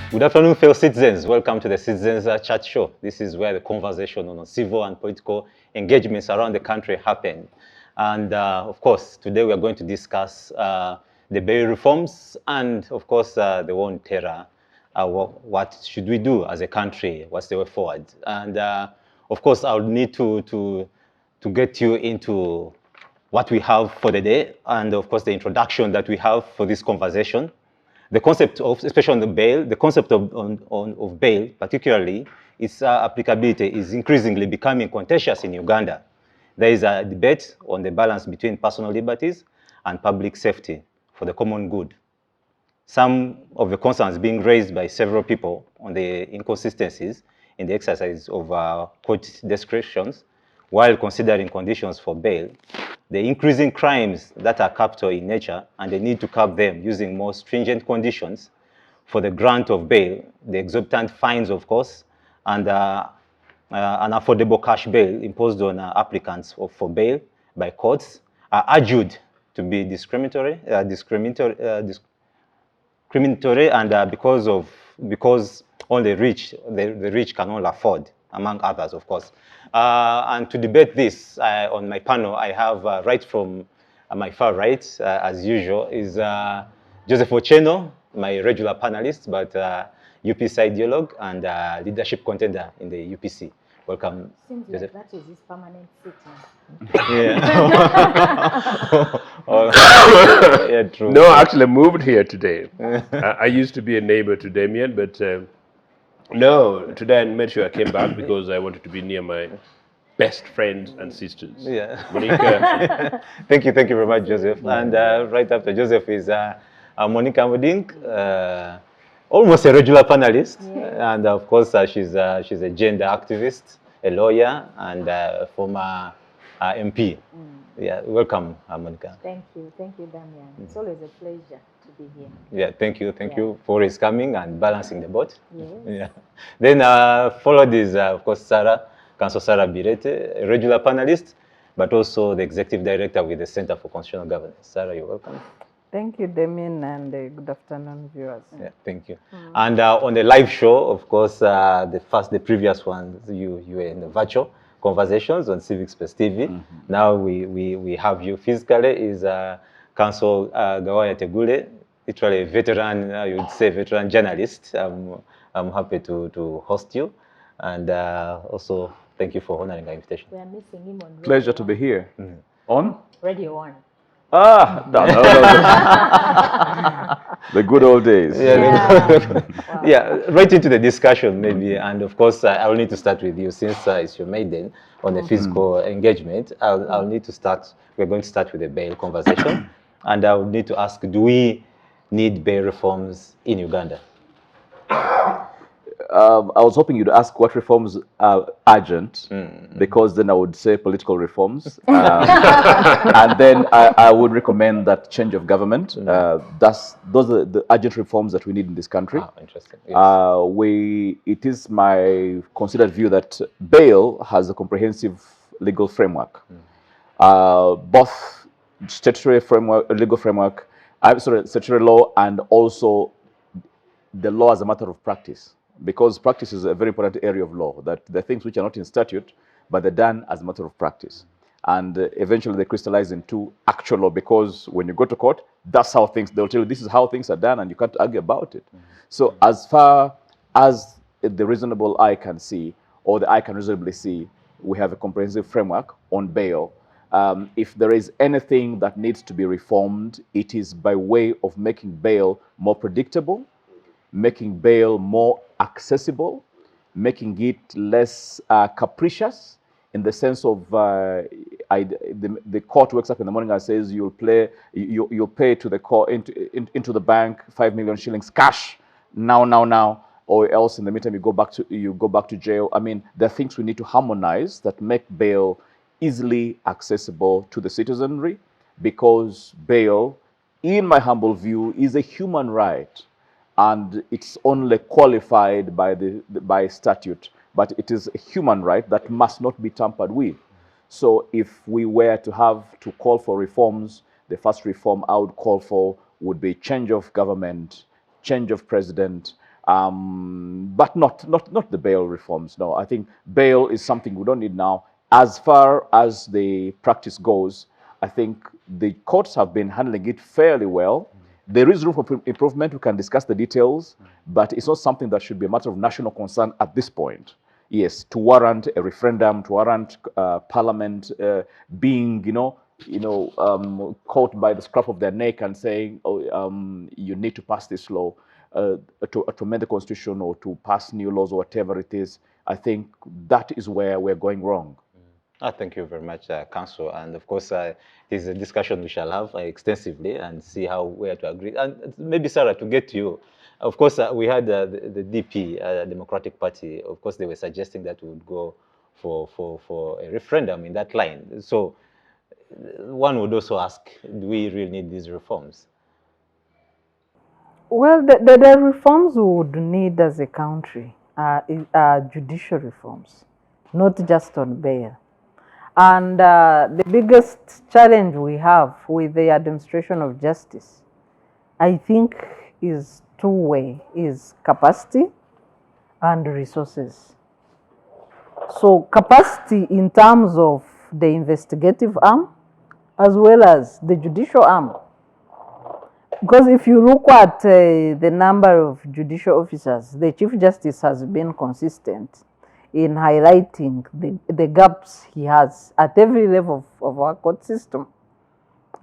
Good afternoon, fellow citizens. Welcome to the Citizens Chat Show. This is where the conversation on civil and political engagements around the country happen. And of course, today we are going to discuss the bail reforms and, of course, the war on terror. What should we do as a country? What's the way forward? And of course, I'll need to get you into what we have for the day and, of course, the introduction that we have for this conversation. The concept of, especially on the bail, the concept of bail, particularly, its applicability is increasingly becoming contentious in Uganda. There is a debate on the balance between personal liberties and public safety for the common good. Some of the concerns being raised by several people on the inconsistencies in the exercise of court discretions while considering conditions for bail, the increasing crimes that are capital in nature and the need to curb them using more stringent conditions for the grant of bail, the exorbitant fines, of course, and an affordable cash bail imposed on applicants for bail by courts are argued to be discriminatory and because only the rich can only afford, among others, of course. And to debate this on my panel, I have right from my far right, as usual, is Joseph Ochieno, my regular panelist, but UPC Ideologue and leadership contender in the UPC. Welcome, Seems Joseph. like that is his permanent sitting. Yeah. Yeah, true. No, I actually moved here today. I used to be a neighbor to Damien, but no, today I made sure I came back because I wanted to be near my best friends and sisters. Yeah. Monicah. Thank you very much, Joseph. And right after Joseph is Monicah Amoding, almost a regular panelist, Yeah. and of course she's a gender activist, a lawyer, and former MP. Yeah, welcome, Monicah. Thank you, Damian. It's always a pleasure to be here. Yeah, thank you for always coming and balancing the boat. Yes. Yeah. Then followed is, of course, Councillor Sarah Bireete, a regular panelist, but also the executive director with the Center for Constitutional Governance. Sarah, you're welcome. Thank you, Damien, and good afternoon, viewers. Yeah, thank you. And on the live show, of course, the previous ones, you were in the virtual conversations on Civic Space TV. Now we have you physically. Is Council Gawaya Tegulle, literally a veteran, you would say veteran journalist. I'm happy to host you, and also thank you for honoring our invitation. We are missing him on Pleasure to be here. On? Radio 1. Ah, no. The good old days. Yeah, yeah, right into the discussion maybe, and of course I'll need to start with you since it's your maiden on the physical engagement. I'll need to start. We're going to start with the bail conversation, and I'll need to ask: do we need bail reforms in Uganda? I was hoping you'd ask what reforms are urgent, because then I would say political reforms. And then I would recommend that change of government. Those are the urgent reforms that we need in this country. Ah, interesting. Yes. It is my considered view that bail has a comprehensive legal framework. Both statutory framework, legal framework, statutory law, and also the law as a matter of practice. Because practice is a very important area of law, that the things which are not in statute, but they're done as a matter of practice. And eventually they crystallize into actual law, because when you go to court, that's how they'll tell you this is how things are done, and you can't argue about it. So as far as the reasonable eye can see, or the eye can reasonably see, we have a comprehensive framework on bail. If there is anything that needs to be reformed, it is by way of making bail more predictable, making bail more accessible, making it less capricious, in the sense of the court wakes up in the morning and says you'll pay to the court into the bank 5 million shillings cash now, or else in the meantime you go back to jail. I mean, there are things we need to harmonize that make bail easily accessible to the citizenry, because bail, in my humble view, is a human right. And it's only qualified by statute, but it is a human right that must not be tampered with. So if we were to have to call for reforms, the first reform I would call for would be change of government, change of president, But not the bail reforms. No, I think bail is something we don't need now. As far as the practice goes, I think the courts have been handling it fairly well. There is room for improvement. We can discuss the details, but it's not something that should be a matter of national concern at this point. Yes, to warrant a referendum, to warrant Parliament being, caught by the scruff of their neck and saying, you need to pass this law to amend the constitution or to pass new laws or whatever it is. I think that is where we're going wrong. Thank you very much, Council. And of course, this is a discussion we shall have extensively and see how we are to agree. And maybe, Sarah, to get to you, of course, we had the DP, Democratic Party. Of course, they were suggesting that we would go for a referendum in that line. So one would also ask, do we really need these reforms? Well, the reforms we would need as a country are judicial reforms, not just on bail. And the biggest challenge we have with the administration of justice, I think, is two-way, is capacity and resources. So capacity in terms of the investigative arm as well as the judicial arm. Because if you look at the number of judicial officers, the Chief Justice has been consistent in highlighting the gaps he has at every level of our court system,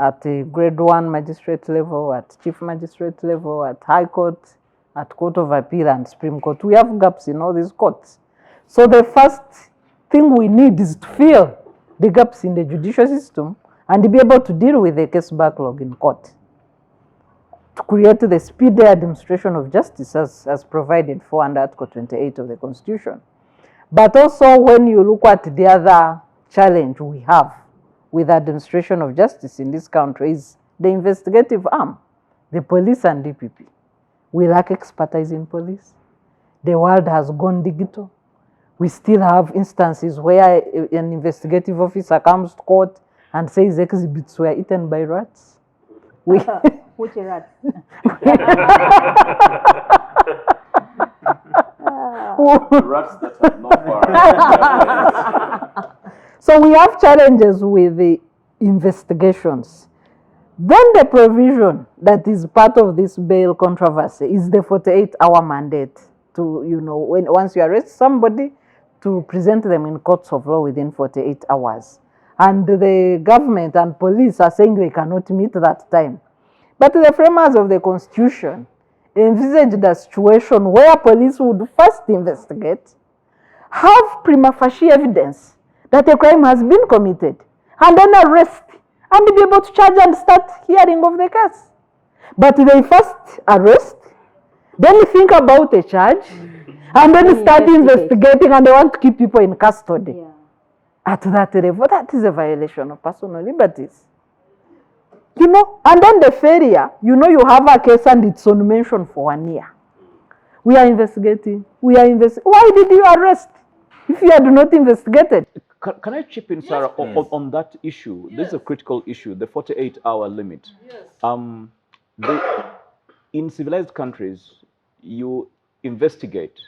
at a grade 1 magistrate level, at chief magistrate level, at high court, at court of appeal and Supreme Court. We have gaps in all these courts. So the first thing we need is to fill the gaps in the judicial system and to be able to deal with the case backlog in court, to create the speedy administration of justice as provided for under Article 28 of the Constitution. But also when you look at the other challenge we have with administration of justice in this country is the investigative arm, the police and DPP. We lack expertise in police. The world has gone digital. We still have instances where an investigative officer comes to court and says exhibits were eaten by rats. Which rats? Rats that have no far. So we have challenges with the investigations. Then the provision that is part of this bail controversy is the 48-hour mandate to, once you arrest somebody, to present them in courts of law within 48 hours. And the government and police are saying they cannot meet that time. But the framers of the Constitution envisaged a situation where police would first investigate, have prima facie evidence that a crime has been committed, and then arrest, and be able to charge and start hearing of the case. But they first arrest, then think about a charge, and then start investigating, and they want to keep people in custody. Yeah. At that level, that is a violation of personal liberties. And then the failure, you have a case and it's on mention for 1 year. We are investigating. Why did you arrest if you had not investigated? Can I chip in, Sarah, on that issue? Yes. This is a critical issue, the 48-hour limit. Yes. In civilized countries, you investigate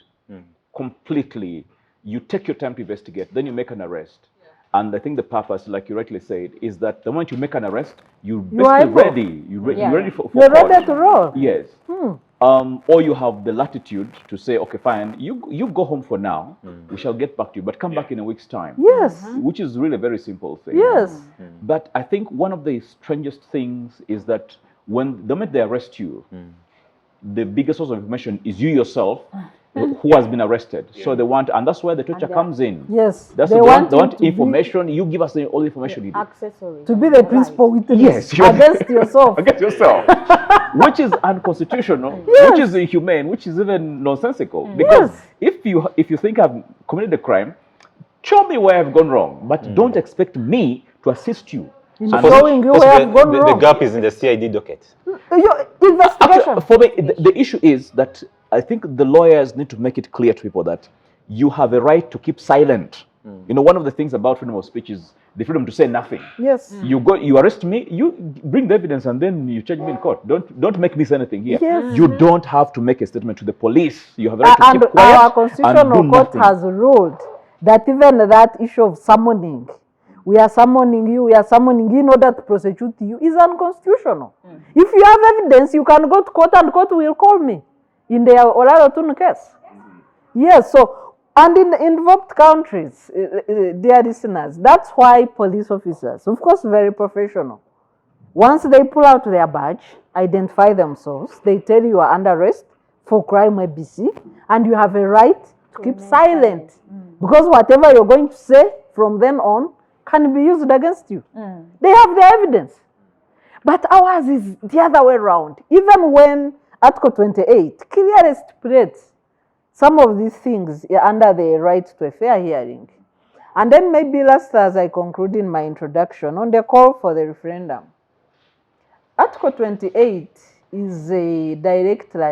completely. You take your time to investigate, then you make an arrest. And I think the purpose, like you rightly said, is that the moment you make an arrest, you're basically ready. You're ready for You're court. ready to roll. Yes. Or you have the latitude to say, okay, fine, you go home for now. We shall get back to you, but come back in a week's time. Yes. Which is really a very simple thing. Yes. But I think one of the strangest things is that when the moment they arrest you, the biggest source of information is you yourself. Who has been arrested. So they want, and that's where the torture comes in. Yes. They want information. You give us all the information you need. Accessory. To be the principal witness. Yes. Against yourself. Against yourself. Which is unconstitutional, which is inhumane, which is even nonsensical. Because if you think I've committed a crime, show me where I've gone wrong. But don't expect me to assist you. In showing you where I've gone wrong. The gap is in the CID docket. Your investigation. Actually, for me, the issue is that I think the lawyers need to make it clear to people that you have a right to keep silent You know, one of the things about freedom of speech is the freedom to say nothing. Yes. You arrest me, you bring the evidence, and then you charge me in court. Don't make me say anything here. Yes. You don't have to make a statement to the police. You have the right to And keep quiet our and constitutional do court nothing. has ruled that even that issue of summoning, we are summoning you in order to prosecute you, is unconstitutional. If you have evidence, you can go to court and court will call me in the Oraro Tun case. Yes, so, and in involved countries, dear listeners, that's why police officers, of course, very professional. Once they pull out their badge, identify themselves, they tell you are under arrest for crime ABC, and you have a right to keep silent. Because whatever you're going to say from then on can be used against you. They have the evidence. But ours is the other way around. Even when Article 28 clearly stipulates some of these things under the right to a fair hearing. And then maybe last, as I conclude in my introduction, on the call for the referendum, Article 28 is a indirectly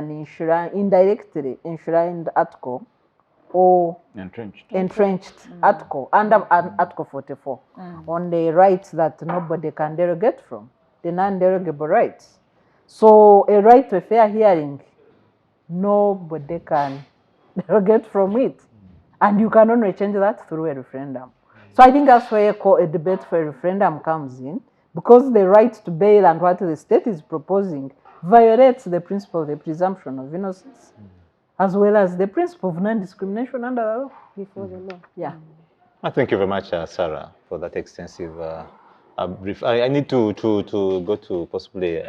enshrined article or entrenched article under Article 44 on the rights that nobody can derogate from, the non-derogable rights. So a right to a fair hearing, nobody can derogate from it. And you can only change that through a referendum. So I think that's where a debate for a referendum comes in, because the right to bail and what the state is proposing violates the principle of the presumption of innocence, as well as the principle of non-discrimination under the law. Before the law. Yeah. Thank you very much, Sarah, for that extensive brief. I need to go to possibly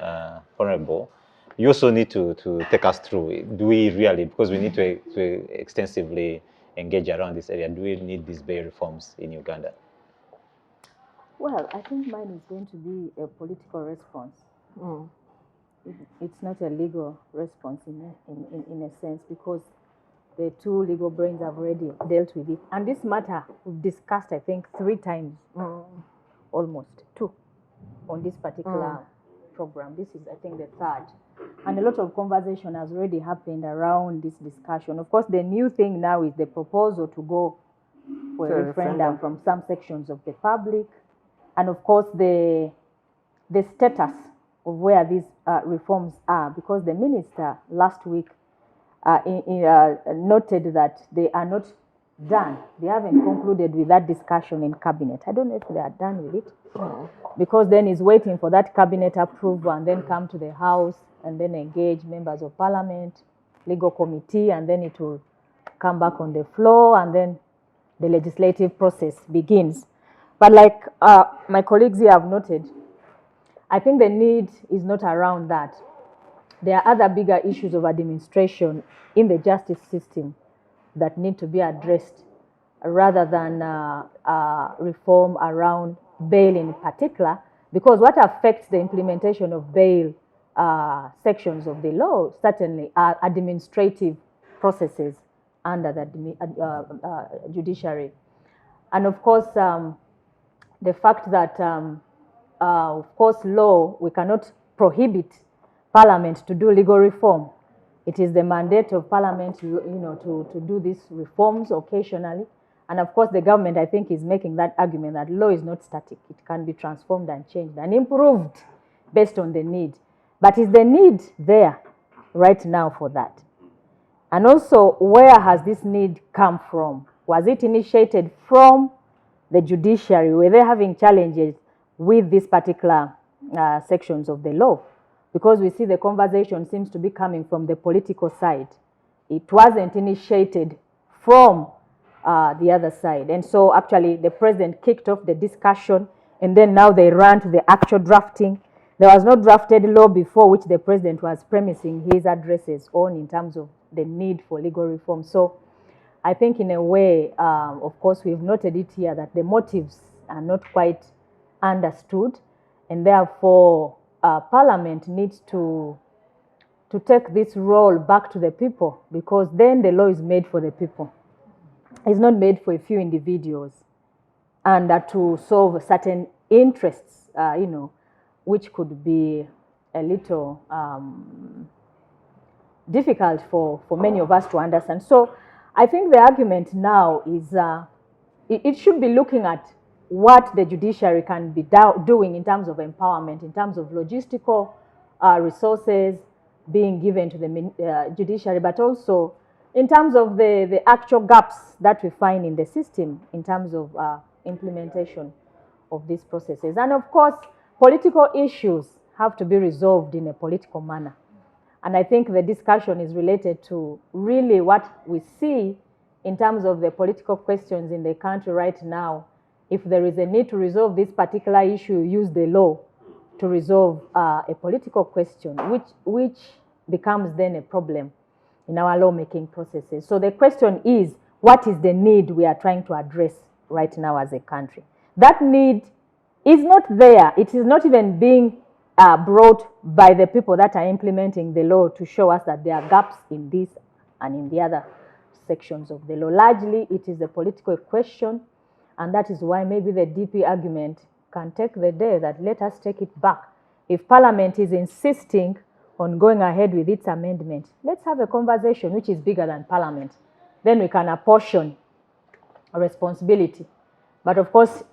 Honourable. You also need to take us through it. Do we really, because we need to extensively engage around this area, do we need these bail reforms in Uganda? Well, I think mine is going to be a political response. It's not a legal response in a sense, because the two legal brains have already dealt with it. And this matter we've discussed, I think, 3 times, almost 2, on this particular program. This is, I think, the 3rd. And a lot of conversation has already happened around this discussion. Of course, the new thing now is the proposal to go for a referendum from some sections of the public. And of course, the status of where these reforms are, because the minister last week noted that they are not done. They haven't concluded with that discussion in cabinet. I don't know if they are done with it, because then he's waiting for that cabinet approval and then come to the House and then engage members of parliament, legal committee, and then it will come back on the floor, and then the legislative process begins. But like my colleagues here have noted, I think the need is not around that. There are other bigger issues of administration in the justice system that need to be addressed, rather than reform around bail in particular, because what affects the implementation of bail sections of the law certainly are administrative processes under the judiciary. And of course, the fact that, of course, law, we cannot prohibit Parliament to do legal reform. It is the mandate of Parliament, to do these reforms occasionally. And of course, the government, I think, is making that argument that law is not static. It can be transformed and changed and improved based on the need. But is the need there right now for that? And also, where has this need come from? Was it initiated from the judiciary? Were they having challenges with these particular sections of the law? Because we see the conversation seems to be coming from the political side. It wasn't initiated from the other side. And so actually the president kicked off the discussion, and then now they ran to the actual drafting. There was no drafted law before which the president was premising his addresses on in terms of the need for legal reform. So I think in a way, of course, we've noted it here that the motives are not quite understood, and therefore Parliament needs to take this role back to the people, because then the law is made for the people. It's not made for a few individuals, and to solve certain interests, which could be a little difficult for many of us to understand. So I think the argument now is it should be looking at what the judiciary can be doing in terms of empowerment, in terms of logistical resources being given to the judiciary, but also in terms of the actual gaps that we find in the system in terms of implementation of these processes. And of course, political issues have to be resolved in a political manner. And I think the discussion is related to really what we see in terms of the political questions in the country right now. If there is a need to resolve this particular issue, use the law to resolve a political question, which becomes then a problem in our lawmaking processes. So the question is, what is the need we are trying to address right now as a country? That need is not there. It is not even being brought by the people that are implementing the law to show us that there are gaps in this and in the other sections of the law. Largely, it is a political question, and that is why maybe the DP argument can take the day that let us take it back. If Parliament is insisting on going ahead with its amendment, let's have a conversation which is bigger than Parliament. Then we can apportion a responsibility. But of course,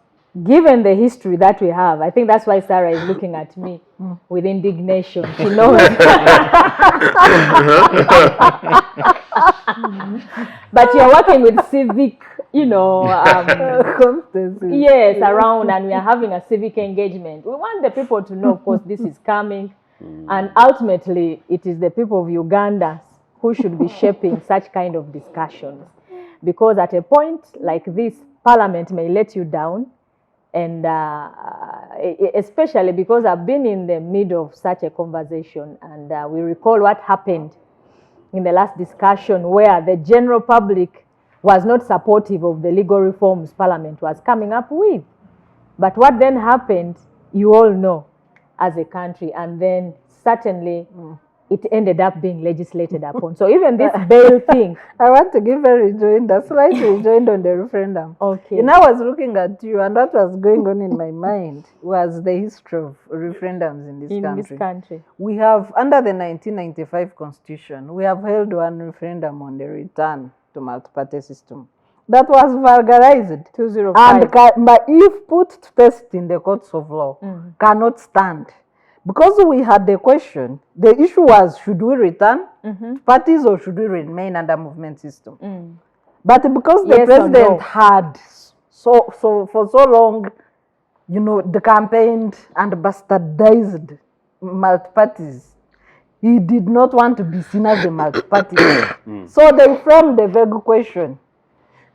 given the history that we have, I think that's why Sarah is looking at me with indignation. She knows. But you're working with civic, yes, around, and we are having a civic engagement. We want the people to know, of course, this is coming. And ultimately, it is the people of Uganda who should be shaping such kind of discussions. Because at a point like this, Parliament may let you down. And especially because I've been in the middle of such a conversation, and we recall what happened in the last discussion where the general public was not supportive of the legal reforms Parliament was coming up with. But what then happened, you all know, as a country, and then certainly it ended up being legislated upon. So even this bail thing. I want to give a rejoinder, slightly rejoined on the referendum. Okay. I was looking at you, and what was going on in my mind was the history of referendums in this country. We have, under the 1995 Constitution, we have held one referendum on the return to multi-party system. That was vulgarized. 205. And but if put to test in the courts of law, cannot stand. Because we had the question, the issue was, should we return parties or should we remain under movement system? But because the president had for so long, the campaigned and bastardized multi-parties, he did not want to be seen as a multi-party. So they framed the vague question.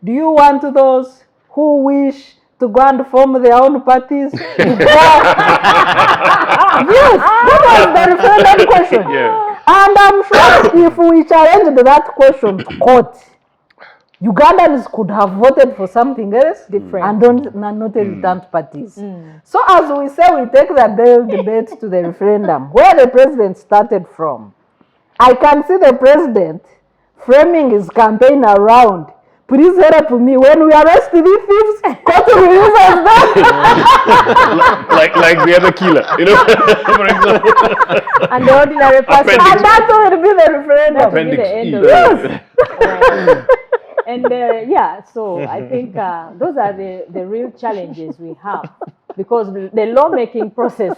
Do you want those who wish to go and form their own parties? Yes, that was the referendum question. Yeah. And I'm sure if we challenged that question to court, Ugandans could have voted for something else different and not returned parties. So as we say, we take the bail debate to the referendum, where the president started from. I can see the president framing his campaign around, please help me when we arrest these thieves, court will use us like the other killer, for example. And the ordinary person. And that will be the referendum. That will be the end of it. And so I think those are the real challenges we have, because the lawmaking process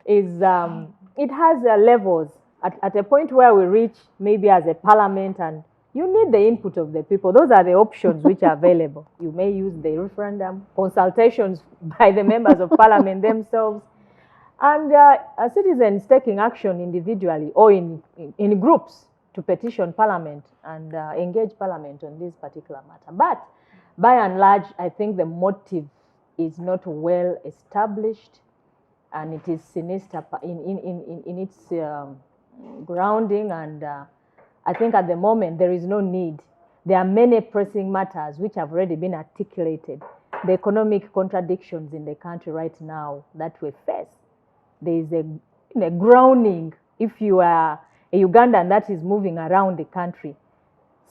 it has levels. At a point where we reach maybe as a parliament, and you need the input of the people. Those are the options which are available. You may use the referendum, consultations by the members of parliament themselves, and citizens taking action individually or in groups to petition parliament and engage parliament on this particular matter. But by and large, I think the motive is not well established, and it is sinister in its grounding, and I think at the moment there is no need. There are many pressing matters which have already been articulated. The economic contradictions in the country right now that we face. There is a grounding. If you are a Ugandan that is moving around the country,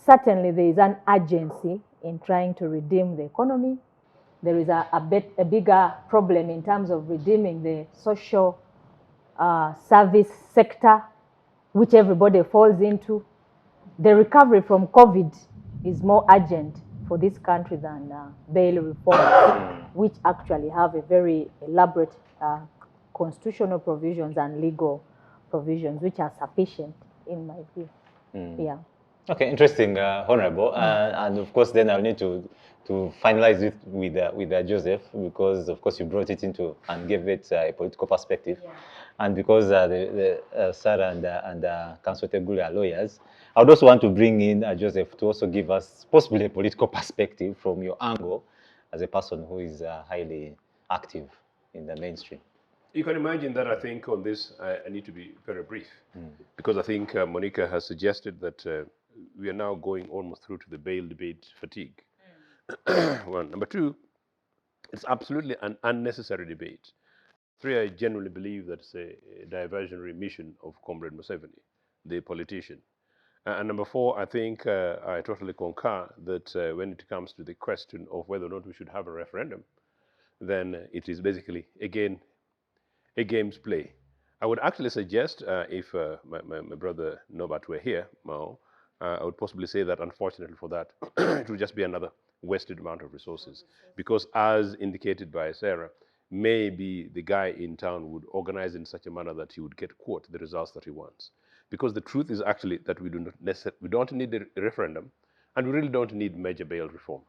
certainly there is an urgency in trying to redeem the economy. There is a bigger problem in terms of redeeming the social service sector, which everybody falls into. The recovery from COVID is more urgent for this country than bail reform, which actually have a very elaborate constitutional provisions and legal provisions, which are sufficient in my view. Yeah. Okay, interesting, Honourable. And of course, then I'll need to finalize it with Joseph, because of course you brought it into and gave it a political perspective. Yeah. And because Sarah and Councillor Tegulle are lawyers, I would also want to bring in Joseph to also give us possibly a political perspective from your angle as a person who is highly active in the mainstream. You can imagine that I think on this, I need to be very brief, because I think Monicah has suggested that we are now going almost through to the bail debate fatigue. One. Number two, it's absolutely an unnecessary debate. Three, I genuinely believe that it's a diversionary mission of Comrade Museveni, the politician. And number four, I think I totally concur that when it comes to the question of whether or not we should have a referendum, then it is basically, again, a game's play. I would actually suggest, if my brother Norbert were here, Mao, I would possibly say that unfortunately for that, it would just be another wasted amount of resources. Because as indicated by Sarah, maybe the guy in town would organize in such a manner that he would get, quote, the results that he wants. Because the truth is actually that we don't need a referendum, and we really don't need major bail reform.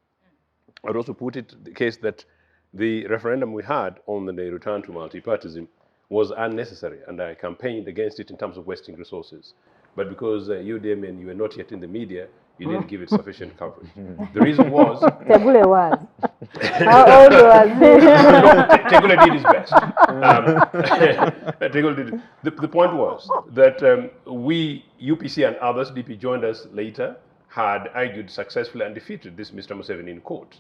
I would also put it the case that the referendum we had on the return to multipartyism was unnecessary, and I campaigned against it in terms of wasting resources. But because you, Damien, you were not yet in the media, you didn't give it sufficient coverage. The reason was... Tegulle was. How old was he? Tegulle did his best. Tegulle did it. The point was that we, UPC and others, DP joined us later, had argued successfully and defeated this Mr. Museveni in court,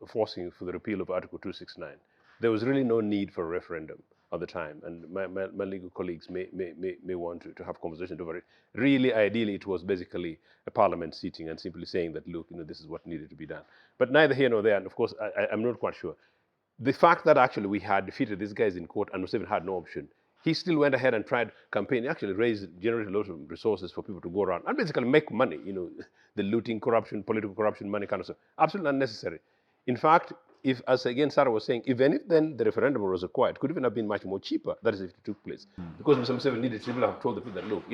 forcing for the repeal of Article 269. There was really no need for a referendum at the time, and my legal colleagues may want to have conversations over it. Really, ideally, it was basically a parliament sitting and simply saying that, look, this is what needed to be done. But neither here nor there, and of course, I'm not quite sure. The fact that actually we had defeated these guys in court and Museveni had no option, he still went ahead and tried campaigning, actually generated a lot of resources for people to go around and basically make money, the looting, corruption, political corruption, money kind of stuff. Absolutely unnecessary. In fact, if, as again Sarah was saying, even if then the referendum was required, it could even have been much more cheaper. That is if it took place. Because Mr. Museveni needed to have told the people that, look,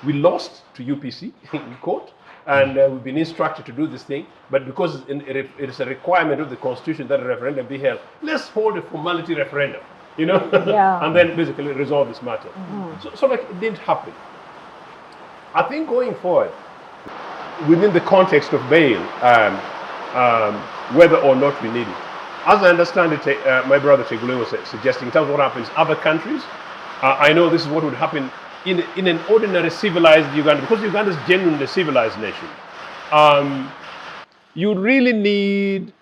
we lost to UPC in court, and we've been instructed to do this thing, but because it is a requirement of the Constitution that a referendum be held, let's hold a formality referendum, Yeah. and then basically resolve this matter. So like it didn't happen. I think going forward, within the context of bail, whether or not we need it, as I understand it, my brother Tegulle was suggesting in terms of what happens in other countries. I know this is what would happen in an ordinary civilized Uganda, because Uganda is genuinely a civilized nation. You really need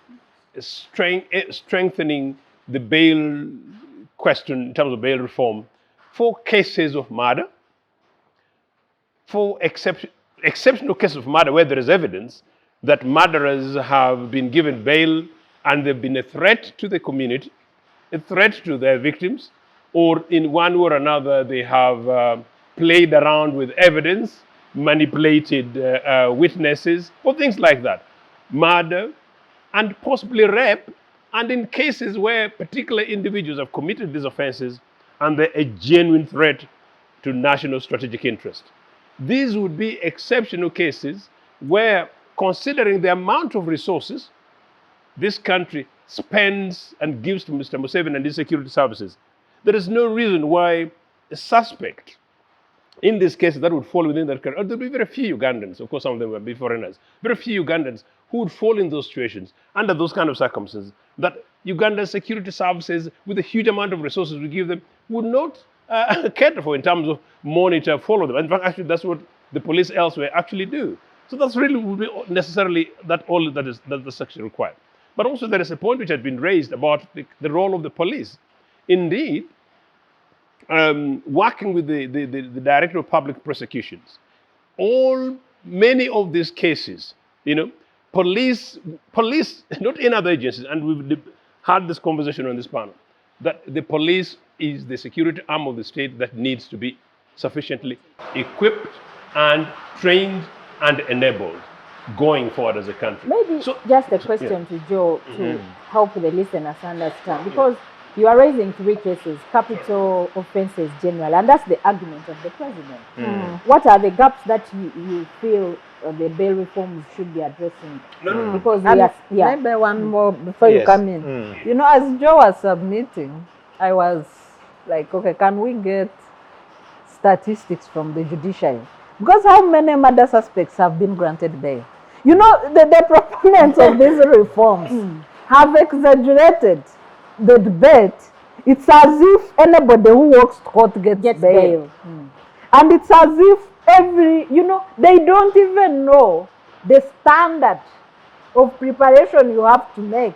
strengthening the bail question in terms of bail reform for cases of murder, for exceptional cases of murder where there is evidence that murderers have been given bail and they've been a threat to the community, a threat to their victims, or in one way or another they have played around with evidence, manipulated witnesses, or things like that. Murder and possibly rape, and in cases where particular individuals have committed these offenses and they're a genuine threat to national strategic interest. These would be exceptional cases where, considering the amount of resources this country spends and gives to Mr. Museveni and his security services, there is no reason why a suspect in this case that would fall within that category, there will be very few Ugandans, of course some of them will be foreigners, very few Ugandans who would fall in those situations under those kind of circumstances, that Uganda's security services, with a huge amount of resources we give them, would not cater for in terms of monitor, follow them. In fact, actually, that's what the police elsewhere actually do. So that's really would be necessarily that's actually required. But also there is a point which had been raised about the role of the police. Indeed, working with the Director of Public Prosecutions, many of these cases, police, not in other agencies, and we've had this conversation on this panel, that the police is the security arm of the state that needs to be sufficiently equipped and trained and enabled. going forward as a country. Maybe So, just a question to Joe to help the listeners understand, because you are raising three cases, capital offences generally, and that's the argument of the president. What are the gaps that you feel the bail reforms should be addressing? Because we are, Maybe one more before you come in. You know, as Joe was submitting, I was like, okay, can we get statistics from the judiciary? Because how many murder suspects have been granted bail? You know, the proponents of these reforms have exaggerated the debate. It's as if anybody who walks to court gets bail. And it's as if they don't even know the standard of preparation you have to make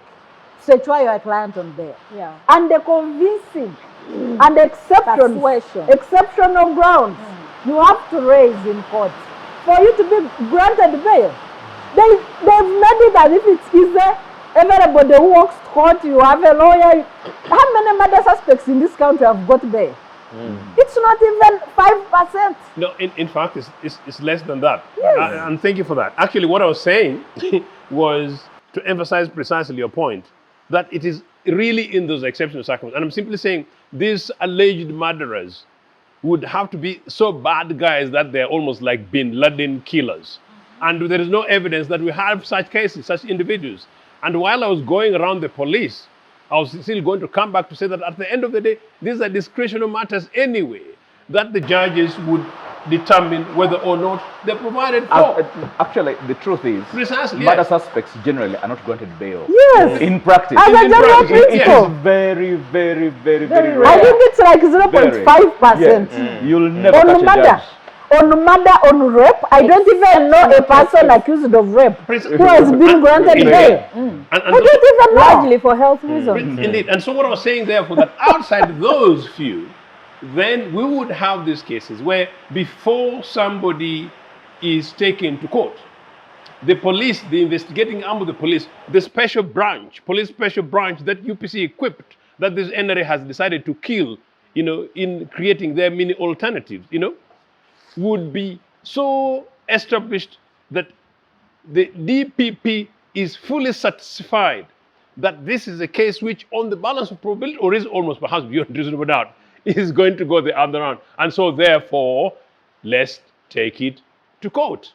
to secure your client on bail. And the convincing and exceptional grounds you have to raise in court for you to be granted bail. They've made it as if it's easy. Everybody who walks to court, you have a lawyer. How many murder suspects in this country have got bail? It's not even 5%. no, in fact, it's less than that. And thank you for that. Actually, what I was saying was to emphasize precisely your point, that it is really in those exceptional circumstances. And I'm simply saying these alleged murderers would have to be so bad guys that they're almost like Bin Laden killers. And there is no evidence that we have such cases, such individuals. And while I was going around the police, I was still going to come back to say that at the end of the day, these are discretionary matters anyway, that the judges would determine whether or not they're provided for. Actually, the truth is, Precisely, murder yes. suspects generally are not granted bail. Yes. In practice. As a general practice, It principle. is very, very, very, very I rare. think it's like 0.5%. Yes. You'll never On catch a murder. judge. On murder, on rape, I don't even know a person accused of rape who has been granted Indeed. bail. And I don't even know. largely for health reasons. Indeed. And so what I was saying therefore, that outside those few, then we would have these cases where before somebody is taken to court, the police, the investigating arm of the police, the special branch, police special branch that UPC equipped, that this NRA has decided to kill, in creating their mini alternatives, would be so established that the DPP is fully satisfied that this is a case which on the balance of probability, or is almost perhaps beyond reasonable doubt, is going to go the other round. And so therefore, let's take it to court.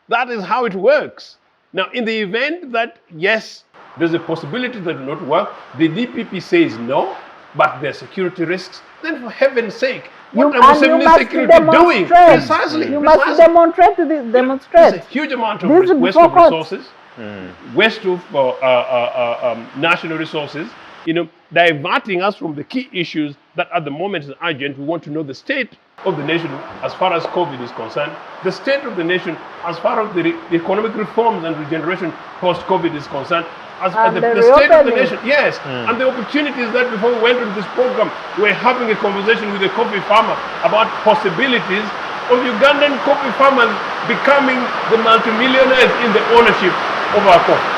That is how it works. Now, in the event that, yes, there's a possibility that it will not work, the DPP says no, but there are security risks, then for heaven's sake, what are Muslim security doing? Precisely. You must demonstrate this. There's a huge amount of waste of resources, waste of national resources, diverting us from the key issues that at the moment is urgent. We want to know the state of the nation as far as COVID is concerned, the state of the nation as far as the economic reforms and regeneration post-COVID is concerned, as the state of the nation, yes, and the opportunities that before we went into this program, we're having a conversation with a coffee farmer about possibilities of Ugandan coffee farmers becoming the multimillionaires in the ownership of our coffee.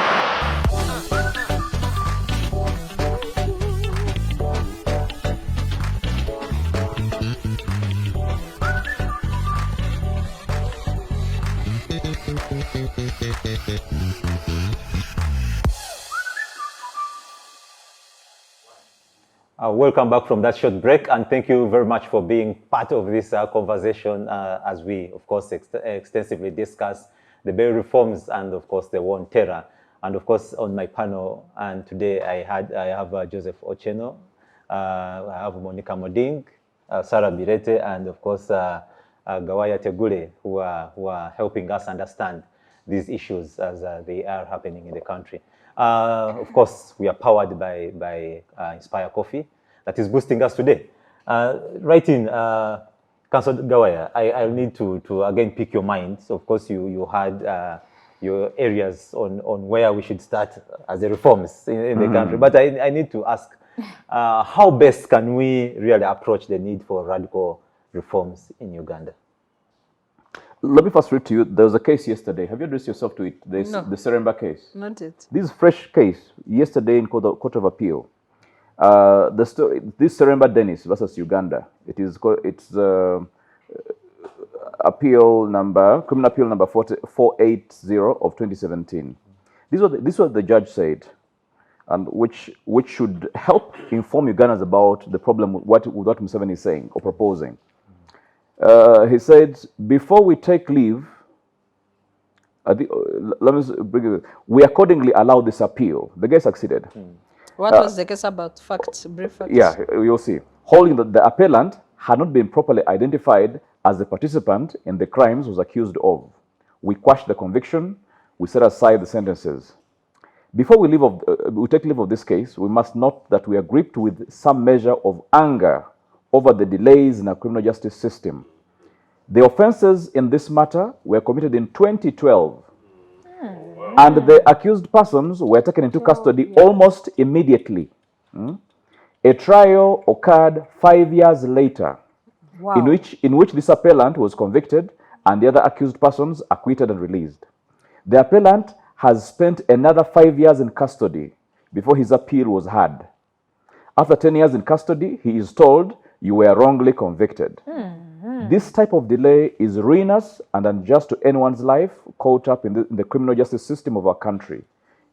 Welcome back from that short break, and thank you very much for being part of this conversation as we, of course, extensively discuss the bail reforms and, of course, the war on terror. And, of course, on my panel, and today I have Joseph Ochieno, I have Monicah Amoding, Sarah Bireete, and, of course, Gawaya Tegulle, who are helping us understand these issues as they are happening in the country. Of course, we are powered by Inspire Coffee that is boosting us today. Right in, Councillor Gawaya, I need to again pick your mind. So of course, you had your areas on where we should start as the reforms in the country. But I need to ask, how best can we really approach the need for radical reforms in Uganda? Let me first read to you. There was a case yesterday. Have you addressed yourself to it? No. The Seremba case. Not it. This is fresh case yesterday in Court of Appeal. The story. This Seremba Dennis versus Uganda. It's criminal appeal number 480 of 2017. This is what the judge said, and which should help inform Ugandans about the problem with what Museveni is saying or proposing. He said, before we take leave, let me bring it. We accordingly allow this appeal. The guy succeeded. What was the case about? Facts, brief facts? Yeah, you'll see. Holding that the appellant had not been properly identified as the participant in the crimes was accused of. We quashed the conviction. We set aside the sentences. Before we take leave of this case, we must note that we are gripped with some measure of anger over the delays in our criminal justice system. The offenses in this matter were committed in 2012, and the accused persons were taken into custody almost immediately. A trial occurred 5 years later, in which this appellant was convicted and the other accused persons acquitted and released. The appellant has spent another 5 years in custody before his appeal was heard. After 10 years in custody, he is told, you were wrongly convicted. This type of delay is ruinous and unjust to anyone's life caught up in the criminal justice system of our country.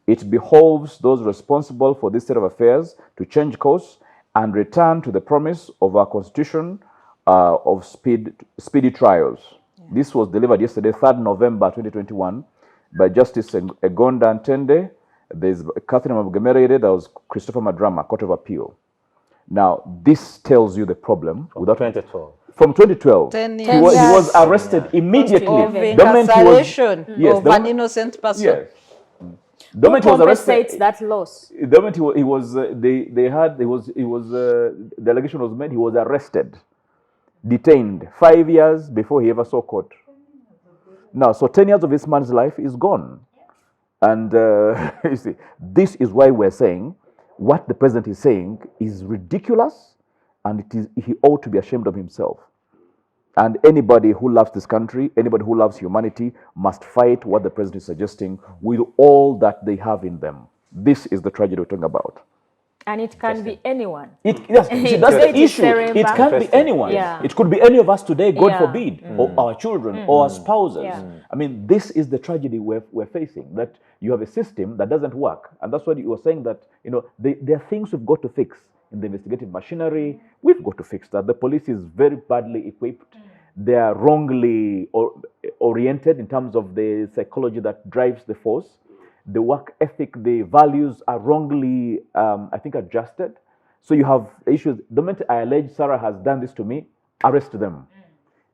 It behoves those responsible for this state of affairs to change course and return to the promise of our constitution of speedy trials. This was delivered yesterday, 3rd November 2021, by Justice Egonda Ntende. There's Catherine Mabugemerere, there was Christopher Madrama, Court of Appeal. Now, this tells you the problem. From 2012. From 2012. 10 He years. was arrested immediately. Of The moment he was- incarceration Yes, of the an moment- innocent person. Yes. The moment he was arrested, Compensates that loss. the moment he was, the allegation was made, he was arrested, detained 5 years before he ever saw court. Now, so 10 years of this man's life is gone. And you see, this is why we're saying what the president is saying is ridiculous, and he ought to be ashamed of himself. And anybody who loves this country, anybody who loves humanity, must fight what the president is suggesting with all that they have in them. This is the tragedy we're talking about. And it can be anyone. Yes, see, that's the issue. It can be anyone. Yeah. It could be any of us today, God Yeah. forbid, or our children, or our spouses. Yeah. I mean, this is the tragedy we're facing, that you have a system that doesn't work. And that's why you were saying that, there are things we've got to fix in the investigative machinery. We've got to fix that. The police is very badly equipped. They are wrongly oriented in terms of the psychology that drives the force. The work ethic, the values are wrongly, I think, adjusted. So you have issues. The moment I allege Sarah has done this to me, arrest them.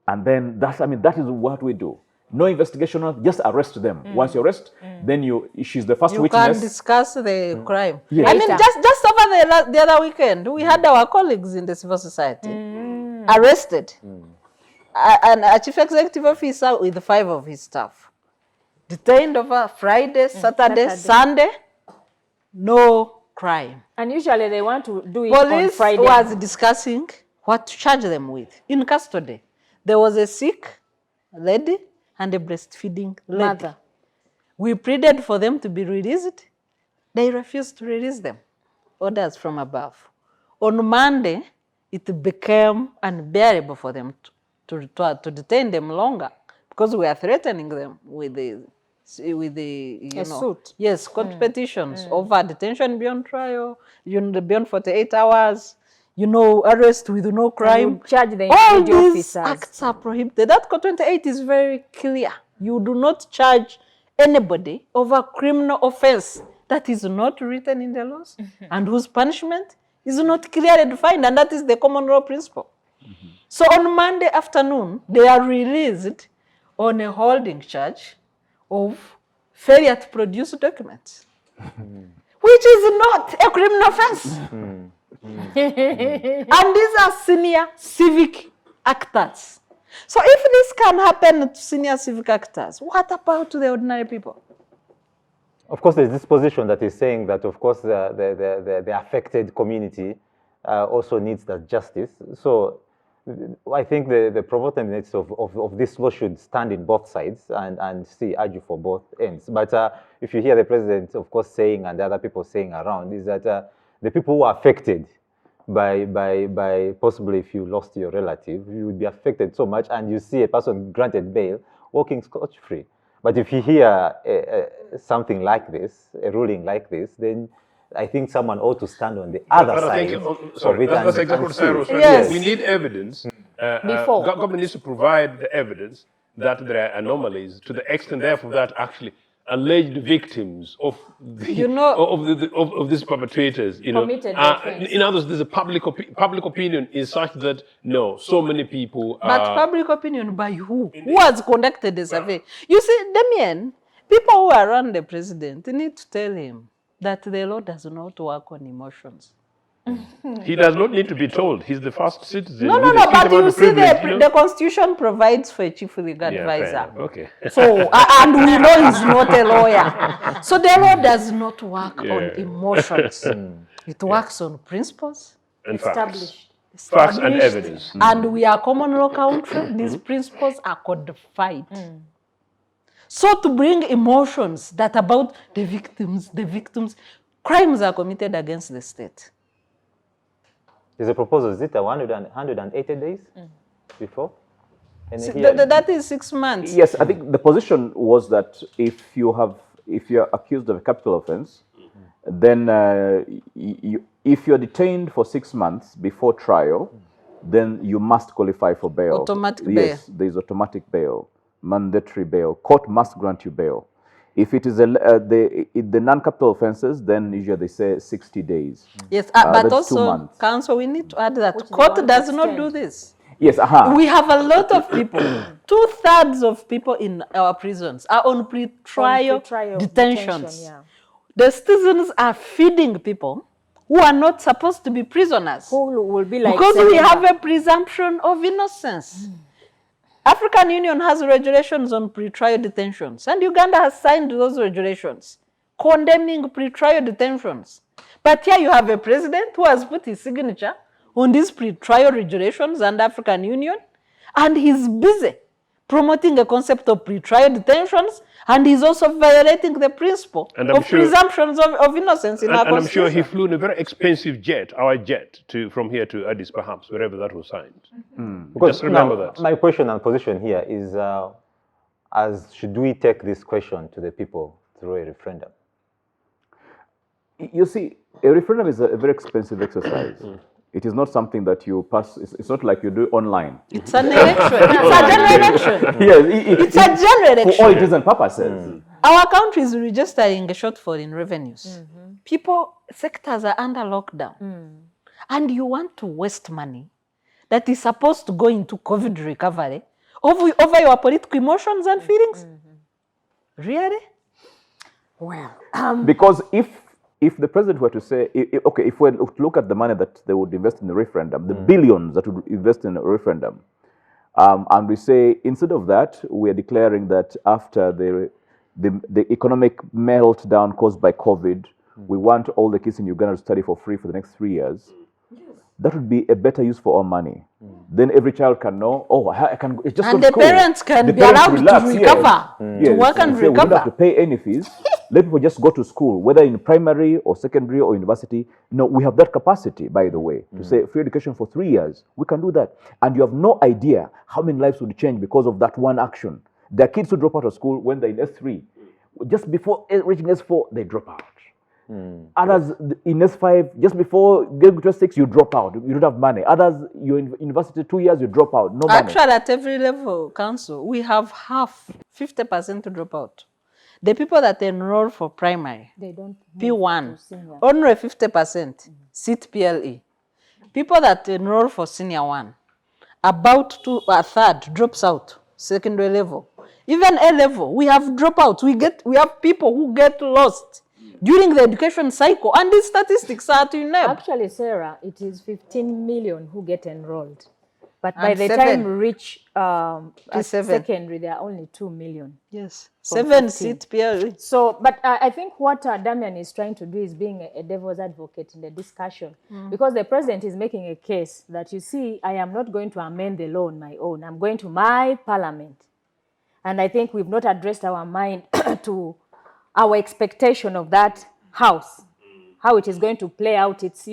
And then that is what we do. No investigation, just arrest them. Once you arrest, then she's the first You witness. can discuss the crime. Yes. I mean, just over the other weekend, we had our colleagues in the civil society arrested. A chief executive officer with 5 of his staff. Detained over Friday, Saturday, Sunday, no crime. And usually they want to do it on Police Friday. was discussing what to charge them with. In custody, there was a sick lady and a breastfeeding lady. Mother. We pleaded for them to be released. They refused to release them. Orders from above. On Monday, it became unbearable for them to detain them longer because we are threatening them with the suit. Yes, court petitions over detention beyond trial, beyond 48 hours, arrest with no crime. you charge the All individual these officers. acts are prohibited. That Code 28 is very clear. You do not charge anybody over criminal offense that is not written in the laws and whose punishment is not clearly defined, and that is the common law principle. So on Monday afternoon, they are released on a holding charge of failure to produce documents, which is not a criminal offense. And these are senior civic actors. So if this can happen to senior civic actors, what about the ordinary people? Of course, there's this position that is saying that, of course, the affected community also needs that justice. So I think the provocativeness of this law should stand in both sides and argue for both ends. But if you hear the president, of course, saying, and the other people saying around, is that the people who are affected, by possibly if you lost your relative, you would be affected so much, and you see a person granted bail walking scot-free. But if you hear something like this, a ruling like this, then I think someone ought to stand on the other But side. I think, sorry, that's exactly what Sarah was trying Yes. to say. We need evidence. Before. Government needs to provide the evidence that there are anomalies to the extent, therefore, that actually alleged victims of the, You know- of these perpetrators, Committed offense. in other words, there's a public opinion is such that no, so many people. But public opinion by who? Who has conducted the survey? You see, Damien, people who are around the president need to tell him that the law does not work on emotions. He does not need to be told. He's the first citizen. No, with a huge but amount you of see, privilege, you know? the Constitution provides for a chief legal Yeah, fair advisor. enough. Okay. So, and we know he's not a lawyer. So the law does not work on emotions. It works on principles. And facts. Established. Facts and established, evidence. And we are common law country. These principles are codified. So to bring emotions that about the victims, crimes are committed against the state. There's a proposal, is it 180 days before? And So here- that is 6 months. Yes, I think the position was that if you're accused of a capital offense, then if you're detained for 6 months before trial, then you must qualify for bail. Automatic Yes, there is automatic bail, mandatory bail. Court must grant you bail. If it is the non-capital offenses, then usually they say 60 days. Yes, that's but 2 also, months. Council, we need to add that Which is court one does not extent. do this. Yes, We have a lot of people, 2/3 of people in our prisons are on pre-trial Pre-trial detentions. detention, yeah. The citizens are feeding people who are not supposed to be prisoners. Who will be like Because we Serena. have a presumption of innocence. African Union has regulations on pre-trial detentions, and Uganda has signed those regulations condemning pre-trial detentions. But here you have a president who has put his signature on these pre-trial regulations and African Union, and he's busy promoting the concept of pre-trial detentions, and he's also violating the principle And I'm of sure- presumptions of innocence in our And I'm sure constitution. he flew in a very expensive jet, our jet, from here to Addis, perhaps, wherever that was signed. Just remember now, that. My question and position here is, should we take this question to the people through a referendum? You see, a referendum is a very expensive exercise. It is not something that you pass. It's not like you do online. It's an election. It's a general election. Yes, It's a general for all election. intents and purposes. Our country is registering a shortfall in revenues. People, sectors are under lockdown. And you want to waste money that is supposed to go into COVID recovery over your political emotions and feelings? Really? Well, Because if the president were to say, okay, if we look at the money that they would invest in the referendum, the billions that would invest in a referendum, and we say instead of that, we are declaring that after the economic meltdown caused by COVID, we want all the kids in Uganda to study for free for the next 3 years. That would be a better use for our money. Then every child can know, oh, I can it's just And go to the school. parents can The be parents allowed to relax, recover, yes. to work and Say, we don't have to recover. pay any fees. Let people just go to school, whether in primary or secondary or university. No, we have that capacity, by the way, to say free education for 3 years. We can do that. And you have no idea how many lives would change because of that one action. There are kids who drop out of school when they're in S3. Just before reaching S4, they drop out. Others in S5, just before getting to S6, you drop out. You don't have money. Others, you're in university 2 years, you drop out. No money. Actually, at every level, council, we have 50% to drop out. The people that enroll for primary, they don't move P1, to senior. only 50% sit PLE. People that enroll for senior 1, about a third drops out, secondary level. Even A level, we have dropouts. We have people who get lost during the education cycle, and these statistics are to NEB. Actually, Sarah, it is 15 million who get enrolled. But by And the 7. time we reach P7. secondary, there are only 2 million. Yes, From 7 15. sit PLE. So, but I think what Damian is trying to do is being a devil's advocate in the discussion. Because the president is making a case that, you see, I am not going to amend the law on my own. I'm going to my parliament. And I think we've not addressed our mind to our expectation of that house, how it is going to play out its,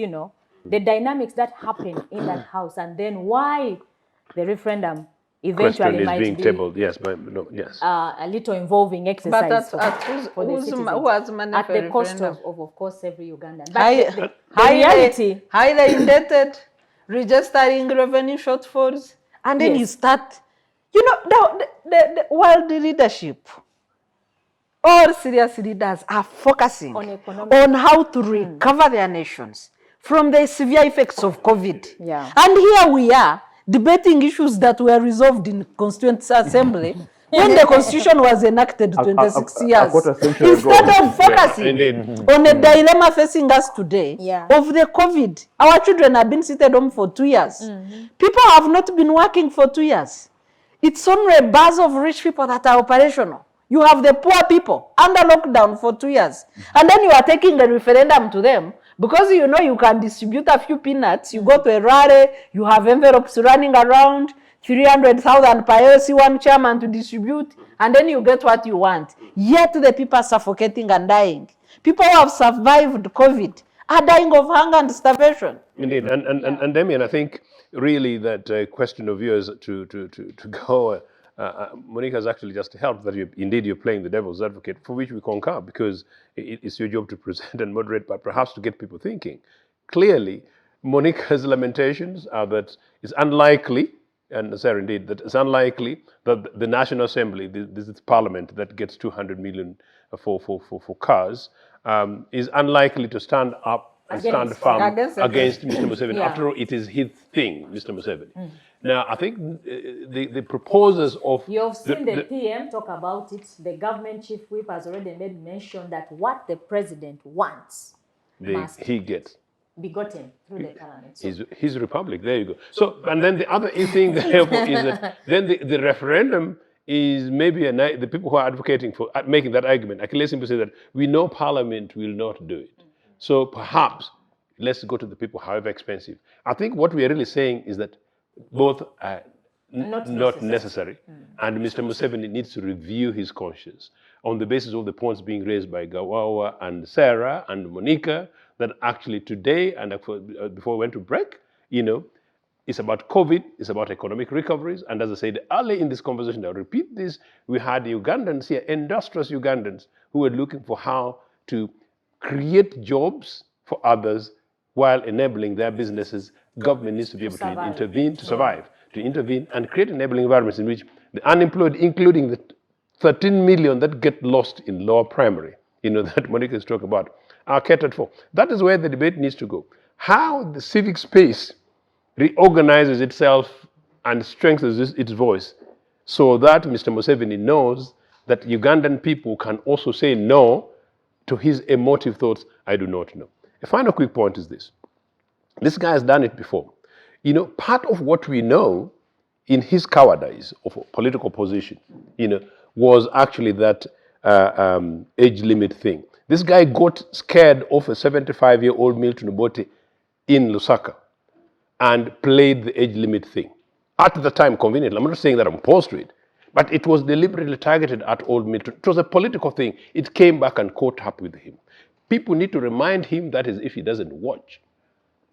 the dynamics that happen in that house, and then why the referendum eventually Question is might being be tabled. Yes, but no, yes. a little involving exercise But for the citizens, who has money at for the cost referendum? of course, every Ugandan. But the reality, highly indebted, registering revenue shortfalls, and then Yes. you start, the world leadership, all serious leaders are focusing On economic- on how to recover their nations from the severe effects of COVID. Yeah. And here we are debating issues that were resolved in Constituent Assembly when the Constitution was enacted 26 a years. quarter century Instead ago. of focusing Indeed. on a dilemma facing us today Yeah. of the COVID. Our children have been seated home for 2 years. People have not been working for 2 years. It's only a buzz of rich people that are operational. You have the poor people under lockdown for 2 years. And then you are taking a referendum to them because you know you can distribute a few peanuts. You go to a rally, you have envelopes running around, 300,000 per LC1 chairman to distribute, and then you get what you want. Yet the people are suffocating and dying. People who have survived COVID are dying of hunger and starvation. Indeed, and Demian, I think really that question of yours to go, Monicah has actually just helped that you're playing the devil's advocate, for which we concur, because it's your job to present and moderate, but perhaps to get people thinking. Clearly, Monicah's lamentations are that it's unlikely, and Sarah, indeed, that it's unlikely that the National Assembly, this is Parliament that gets 200 million for cars, is unlikely to stand up and stand firm against Mr. Museveni. Yeah. After all, it is his thing, Mr. Museveni. Now, I think the proposers of... You've seen the PM talk about it. The government chief whip has already made mention that what the president wants must he gets. be gotten through the parliament. So His republic, there you go. So, and then the other thing therefore is that then the referendum is maybe the people who are advocating for making that argument, I can simply say that we know Parliament will not do it. So perhaps let's go to the people, however expensive. I think what we are really saying is that both are not necessary. And Mr. Museveni needs to review his conscience on the basis of the points being raised by Gawaya and Sarah and Monicah, that actually today and before we went to break, it's about COVID, it's about economic recoveries. And as I said early in this conversation, I'll repeat this, we had Ugandans here, industrious Ugandans, who were looking for how to create jobs for others while enabling their businesses. Government needs to be able to intervene, to survive, to intervene and create enabling environments in which the unemployed, including the 13 million that get lost in lower primary, that Monicah is talking about, are catered for. That is where the debate needs to go. How the civic space reorganizes itself and strengthens its voice so that Mr. Museveni knows that Ugandan people can also say no to his emotive thoughts, I do not know. A final quick point is this. This guy has done it before. Part of what we know in his cowardice of political position, was actually that age limit thing. This guy got scared of a 75-year-old Milton Obote in Lusaka and played the age limit thing. At the time, conveniently, I'm not saying that I'm opposed to it, but it was deliberately targeted at old Milton. It was a political thing. It came back and caught up with him. People need to remind him, that is, if he doesn't watch,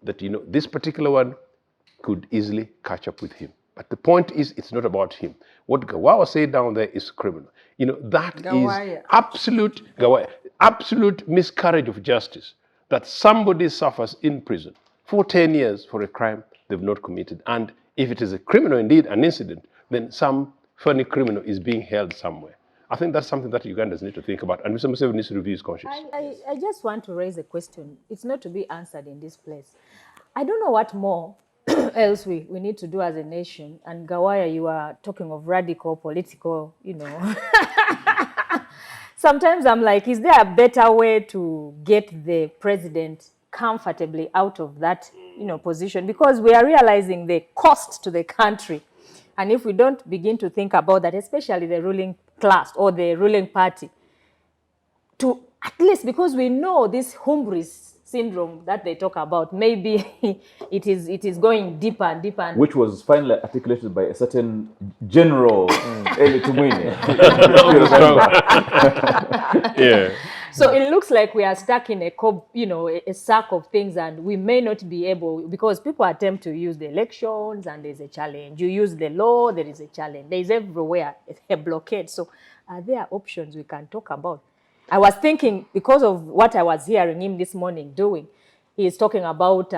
that, this particular one could easily catch up with him. But the point is, it's not about him. What Gawaya said down there is criminal. That Gawaya. is absolute miscarriage of justice, that somebody suffers in prison for 10 years for a crime they've not committed. And if it is a criminal, indeed, an incident, then some funny criminal is being held somewhere. I think that's something that Ugandans need to think about, and Mr. Museveni needs to review his conscience. I just want to raise a question. It's not to be answered in this place. I don't know what more else we need to do as a nation. And Gawaya, you are talking of radical political, Sometimes I'm like, is there a better way to get the president comfortably out of that, position? Because we are realizing the cost to the country. And if we don't begin to think about that, especially the ruling class or the ruling party, to at least, because we know this hubris syndrome that they talk about, maybe it is going deeper and deeper. Which was finally articulated by a certain general, Eli Tumwine. Yeah. So it looks like we are stuck in a sack of things, and we may not be able, because people attempt to use the elections and there's a challenge. You use the law, there is a challenge. There is everywhere a blockade. So are there options we can talk about? I was thinking, because of what I was hearing him this morning doing, he is talking about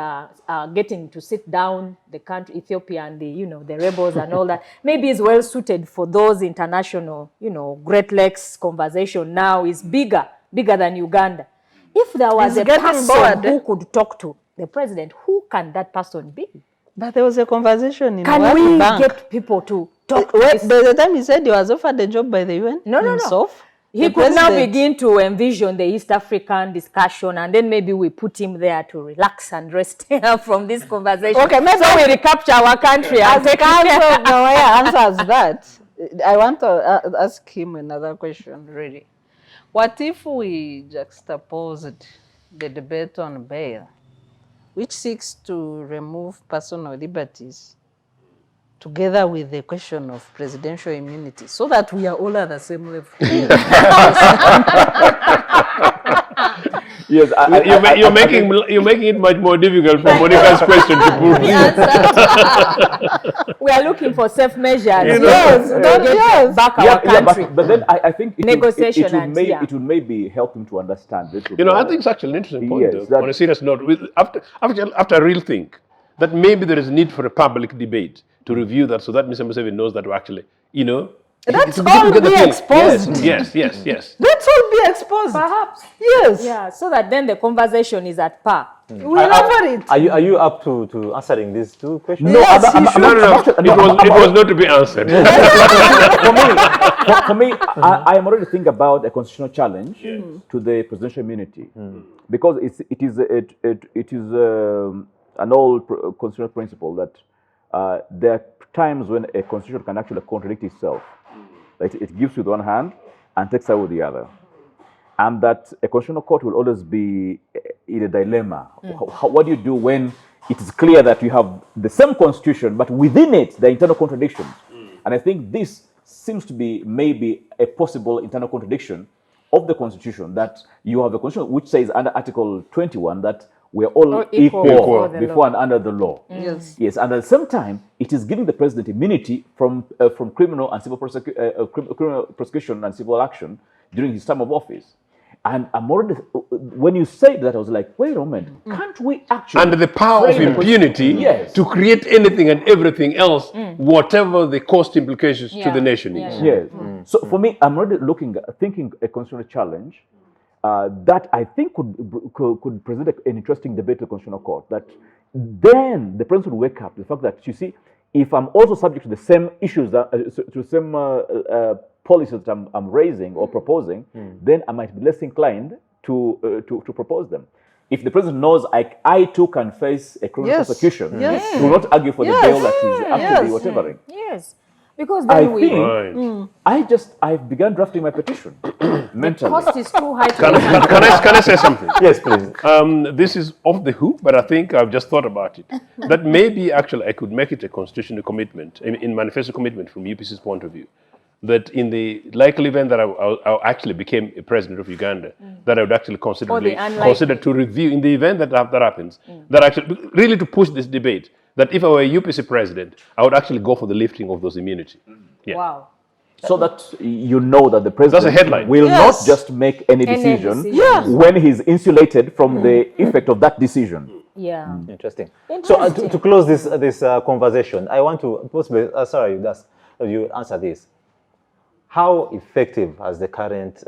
getting to sit down the country, Ethiopia, and the rebels and all that. Maybe it's well suited for those international, Great Lakes conversation now is bigger than Uganda. If there was a person who could talk to the president, who can that person be? But there was a conversation in Can we get people to talk? By the time he said he was offered the job by the UN himself, he could now begin to envision the East African discussion, and then maybe we put him there to relax and rest from this conversation. Okay, maybe so we recapture our country and take Gawaya answers that. I want to ask him another question, really. What if we juxtaposed the debate on bail, which seeks to remove personal liberties, together with the question of presidential immunity, so that we are all at the same level? Yes, you're making it much more difficult for Monicah's question to prove. We are looking for safe measures. Back our country. But then I think it would maybe help him to understand it. I think it's actually an interesting point. On a serious note, after a real think, that maybe there is a need for a public debate to review that, so that Mr. Museveni knows that we're actually, That's all be exposed. Yes. That's all be exposed. Perhaps. Yes. Yeah, so that then the conversation is at par. We'll over it. Are you up to answering these two questions? No, it was not to be answered. For me, I am already thinking about a constitutional challenge to the presidential immunity, because it is an old constitutional principle that there are times when a constitution can actually contradict itself. Like it gives with one hand and takes away with the other. And that a constitutional court will always be in a dilemma. What do you do when it is clear that you have the same constitution, but within it, there are internal contradictions? And I think this seems to be maybe a possible internal contradiction of the constitution, that you have a constitution which says under Article 21 that we are all equal before and under the law. Yes, and at the same time, it is giving the president immunity from criminal and civil criminal prosecution and civil action during his term of office. And I'm already, when you said that, I was like, wait a moment, can't we actually... Under the power of impunity to create anything and everything else, whatever the cost implications to the nation is. Yes. So for me, I'm already thinking a constitutional challenge that I think could present an interesting debate to the Constitutional Court. That then the president would wake up to the fact that, you see, if I'm also subject to the same issues, to the same policies that I'm raising or proposing, then I might be less inclined to propose them. If the president knows I too can face a criminal prosecution, he will not argue for the bail that is actually whatevering. Yes. Because then I've begun drafting my petition mentally. The cost is too high. Can I say something? Yes, please. This is off the hook, but I think I've just thought about it. That maybe actually I could make it a constitutional commitment, in manifesto commitment from UPC's point of view, that in the likely event that I actually became a president of Uganda, that I would actually consider to review, in the event that happens, that actually really to push this debate, that if I were a UPC president, I would actually go for the lifting of those immunity. Wow. So that you know that the president will not just make any decision when he's insulated from the effect of that decision. Yeah. Interesting. So to close this conversation, I want to possibly, you answer this. How effective has the current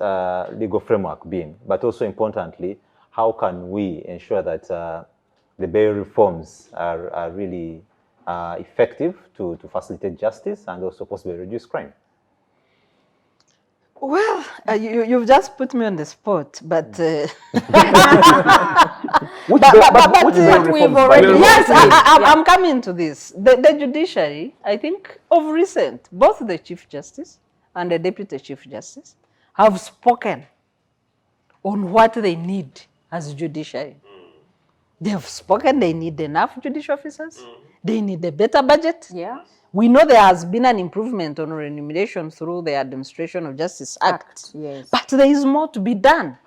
legal framework been? But also importantly, how can we ensure that the bail reforms are really effective to facilitate justice and also possibly reduce crime? Well, you've just put me on the spot, but... I'm coming to this. The judiciary, I think, of recent, both the Chief Justice and the Deputy Chief Justice have spoken on what they need as judiciary. They have spoken, they need enough judicial officers, they need a better budget. Yeah. We know there has been an improvement on remuneration through the Administration of Justice Act. Yes. But there is more to be done.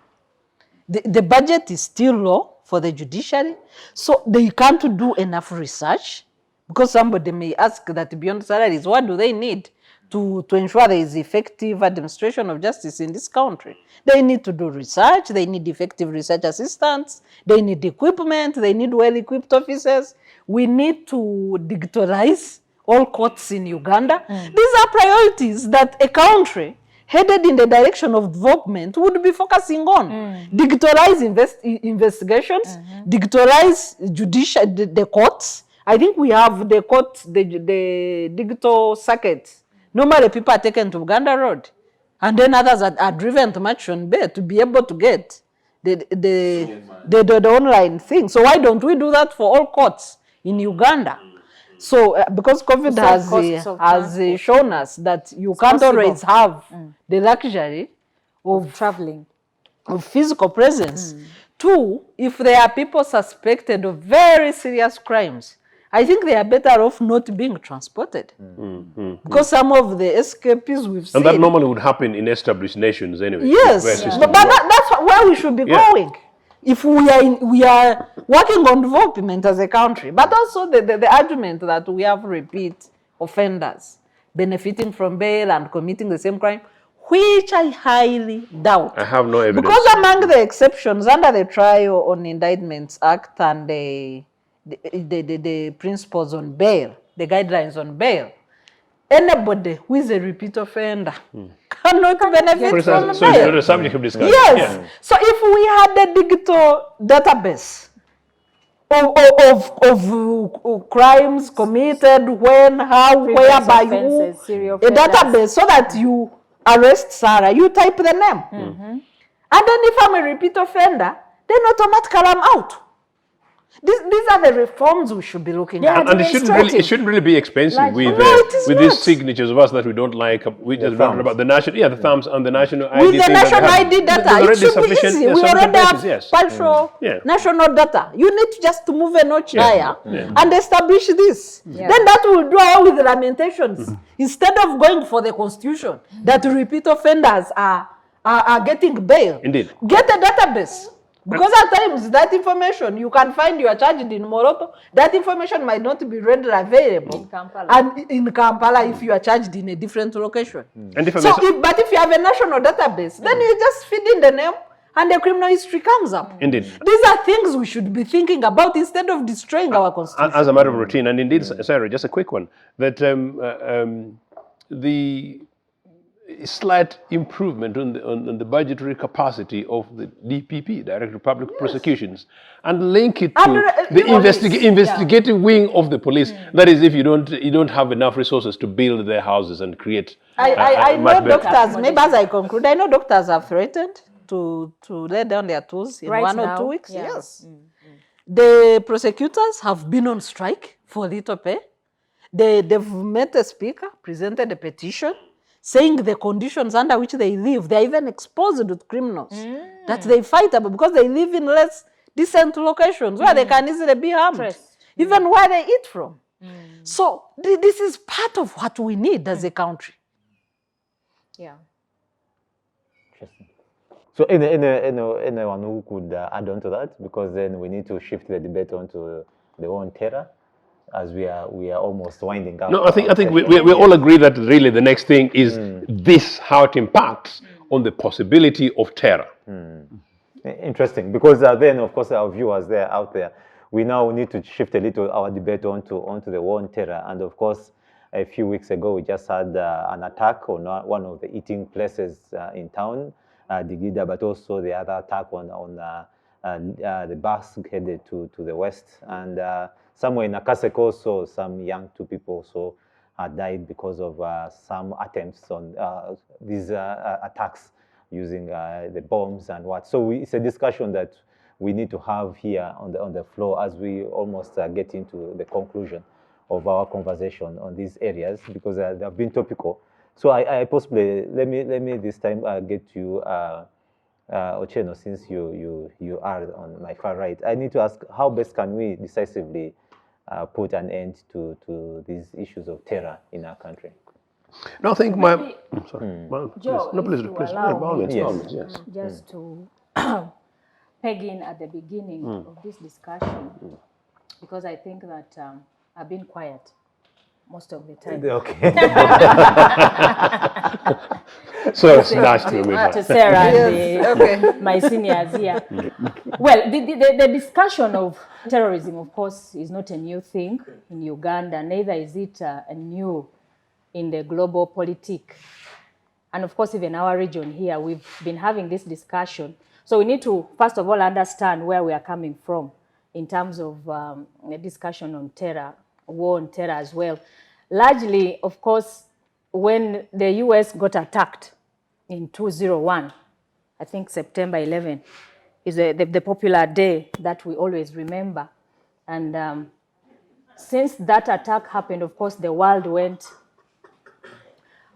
The budget is still low for the judiciary, so they can't do enough research, because somebody may ask that beyond salaries, what do they need to ensure there is effective administration of justice in this country? They need to do research, they need effective research assistants, they need equipment, they need well-equipped officers. We need to digitalize all courts in Uganda. These are priorities that a country headed in the direction of development would be focusing on. Digitalize investigations, digitalize the courts. I think we have the courts, the digital circuits. Normally people are taken to Uganda Road, and then others are driven to Machon Bay to be able to get the online thing. So why don't we do that for all courts inUganda? So because COVID has shown us that you can't always have the luxury of traveling, of physical presence. Two, if there are people suspected of very serious crimes, I think they are better off not being transported. Because some of the escapees we've seen... And that normally would happen in established nations anyway. Yes, but that's where we should be going. If we are working on development as a country, but also the argument that we have repeat offenders benefiting from bail and committing the same crime, which I highly doubt. I have no evidence. Because among the exceptions under the Trial on Indictments Act and the principles on bail, the guidelines on bail, anybody who is a repeat offender cannot benefit from bail. So it's not a subject of discussion. Yes. Yeah. So if we had a digital database of crimes committed, when, how, where, by who, a database, so that you arrest Sarah, you type the name. And then if I'm a repeat offender, then automatically I'm out. These are the reforms we should be looking at. And it shouldn't really be expensive with these signatures of us that we don't like. We just learned about the national, the thumbs on the national ID. With the national ID data, it should be easy. We already have partial national data. You need just to move a notch higher and establish this. Then that will do away with the lamentations. Instead of going for the constitution, that repeat offenders are getting bail. Indeed. Get a database. Because at times that information, you can find you are charged in Moroto, that information might not be readily available. In Kampala. And in Kampala if you are charged in a different location. And if but if you have a national database, then you just feed in the name and the criminal history comes up. Indeed. These are things we should be thinking about instead of destroying our constitution. As a matter of routine, and indeed, Sarah, just a quick one, that the slight improvement on the budgetary capacity of the DPP, Director of Public Prosecutions, and link it to the investigative wing of the police. That is, if you don't have enough resources to build their houses and create. I know doctors. Maybe as I conclude, I know doctors have threatened to lay down their tools in 1 or 2 weeks. Yeah. Yes. The prosecutors have been on strike for little pay. They've met a speaker, presented a petition, saying the conditions under which they live, they're even exposed to criminals that they fight about because they live in less decent locations where they can easily be harmed, even where they eat from. So this is part of what we need as a country. Yeah. Interesting. So anyone who could add on to that, because then we need to shift the debate onto the own terror, as we are almost winding up. No, I think we all agree that really the next thing is this, how it impacts on the possibility of terror. Interesting, because then of course our viewers out there, we now need to shift a little our debate onto the war on terror. And of course, a few weeks ago we just had an attack on one of the eating places in town, Digida, but also the other attack on the bus headed to the west, and somewhere in Akaseko also, some young 2 people also died because of some attempts on these attacks using the bombs and what. So it's a discussion that we need to have here on the floor as we almost get into the conclusion of our conversation on these areas, because they have been topical. So I possibly let me this time get you. Ochieno, since you are on my far right, I need to ask, how best can we decisively put an end to these issues of terror in our country? No, I think Joe, no, please. allow me Yes. just to peg in at the beginning of this discussion, because I think that I've been quiet most of the time. Okay. So slash you with To Sarah and my seniors here. Well, the discussion of terrorism, of course, is not a new thing in Uganda, neither is it a new in the global politic. And of course, even our region here, we've been having this discussion. So we need to, first of all, understand where we are coming from in terms of the discussion on terror, war on terror as well. Largely, of course, when the US got attacked in 2001, I think September 11 is the popular day that we always remember. And since that attack happened, of course, the world went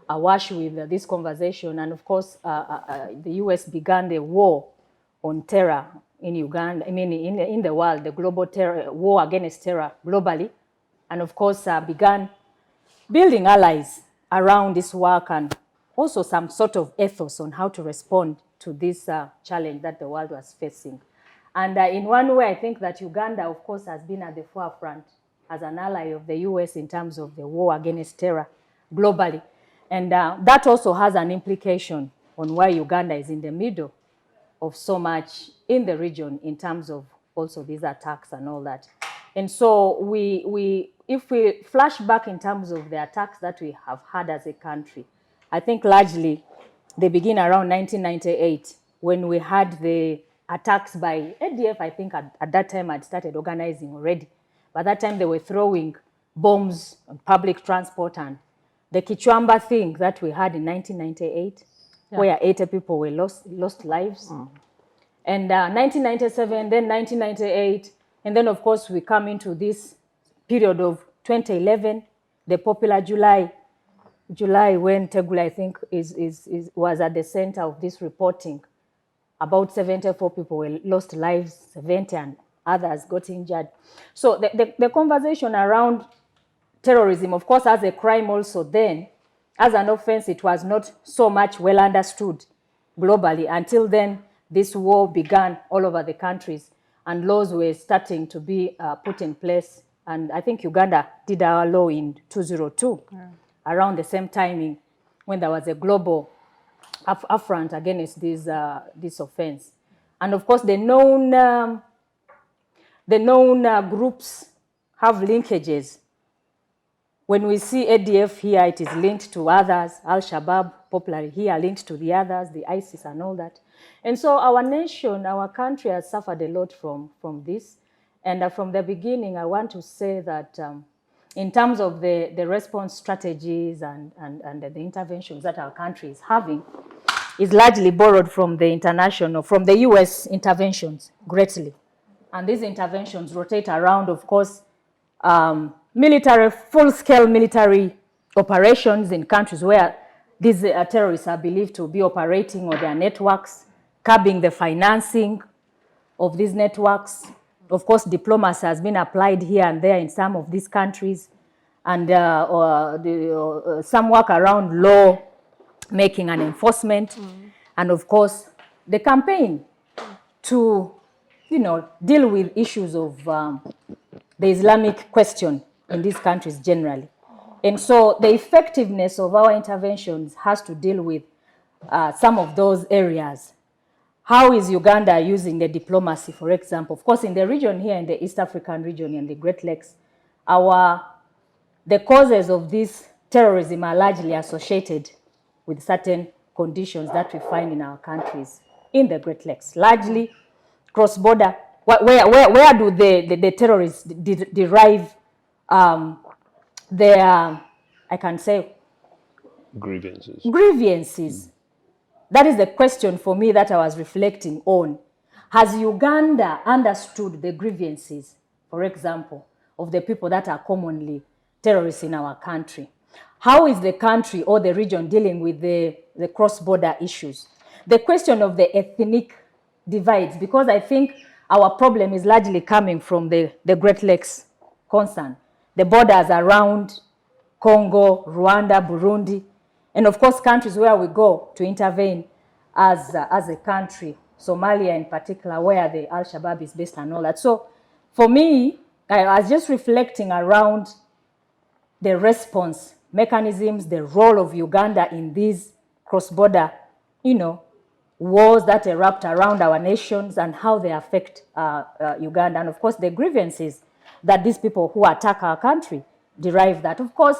awash with this conversation. And of course, the US began the war on terror in Uganda, I mean, in the world, the global terror, war against terror globally. And of course, began building allies around this work and also some sort of ethos on how to respond to this challenge that the world was facing. And in one way, I think that Uganda, of course, has been at the forefront as an ally of the US in terms of the war against terror globally. And that also has an implication on why Uganda is in the middle of so much in the region in terms of also these attacks and all that. And so if we flash back in terms of the attacks that we have had as a country, I think largely they begin around 1998 when we had the attacks by ADF. I think at that time had started organizing already. By that time they were throwing bombs on public transport, and the Kichwamba thing that we had in 1998, where 80 people were lost lives. And 1997, then 1998, and then of course we come into this period of 2011, the popular July when Tegulle, I think, was at the center of this reporting. About 74 people were lost lives, 70 and others got injured. So the conversation around terrorism, of course, as a crime also then, as an offense, it was not so much well understood globally until then this war began all over the countries and laws were starting to be put in place. And I think Uganda did our law in 2002, around the same timing when there was a global affront against this offense. And of course, the known groups have linkages. When we see ADF here, it is linked to others, Al-Shabaab, popularly here, linked to the others, the ISIS and all that. And so our nation, our country has suffered a lot from this. And from the beginning, I want to say that in terms of the response strategies and the interventions that our country is having, is largely borrowed from the international, from the US interventions greatly. And these interventions rotate around, of course, full-scale military operations in countries where these terrorists are believed to be operating or their networks, curbing the financing of these networks. Of course, diplomacy has been applied here and there in some of these countries, and some work around law making and enforcement, and of course, the campaign to, deal with issues of the Islamic question in these countries generally. And so the effectiveness of our interventions has to deal with some of those areas. How is Uganda using the diplomacy, for example? Of course, in the region here, in the East African region and the Great Lakes, the causes of this terrorism are largely associated with certain conditions that we find in our countries in the Great Lakes, largely cross-border. Where do the terrorists derive their, I can say, grievances? That is the question for me that I was reflecting on. Has Uganda understood the grievances, for example, of the people that are commonly terrorists in our country? How is the country or the region dealing with the cross-border issues? The question of the ethnic divides, because I think our problem is largely coming from the Great Lakes concern, the borders around Congo, Rwanda, Burundi, and of course countries where we go to intervene as a country. Somalia in particular, where the Al-Shabaab is based and all that. So for me, I was just reflecting around the response mechanisms, the role of Uganda in these cross-border, wars that erupt around our nations and how they affect Uganda. And of course, the grievances that these people who attack our country derive that. Of course,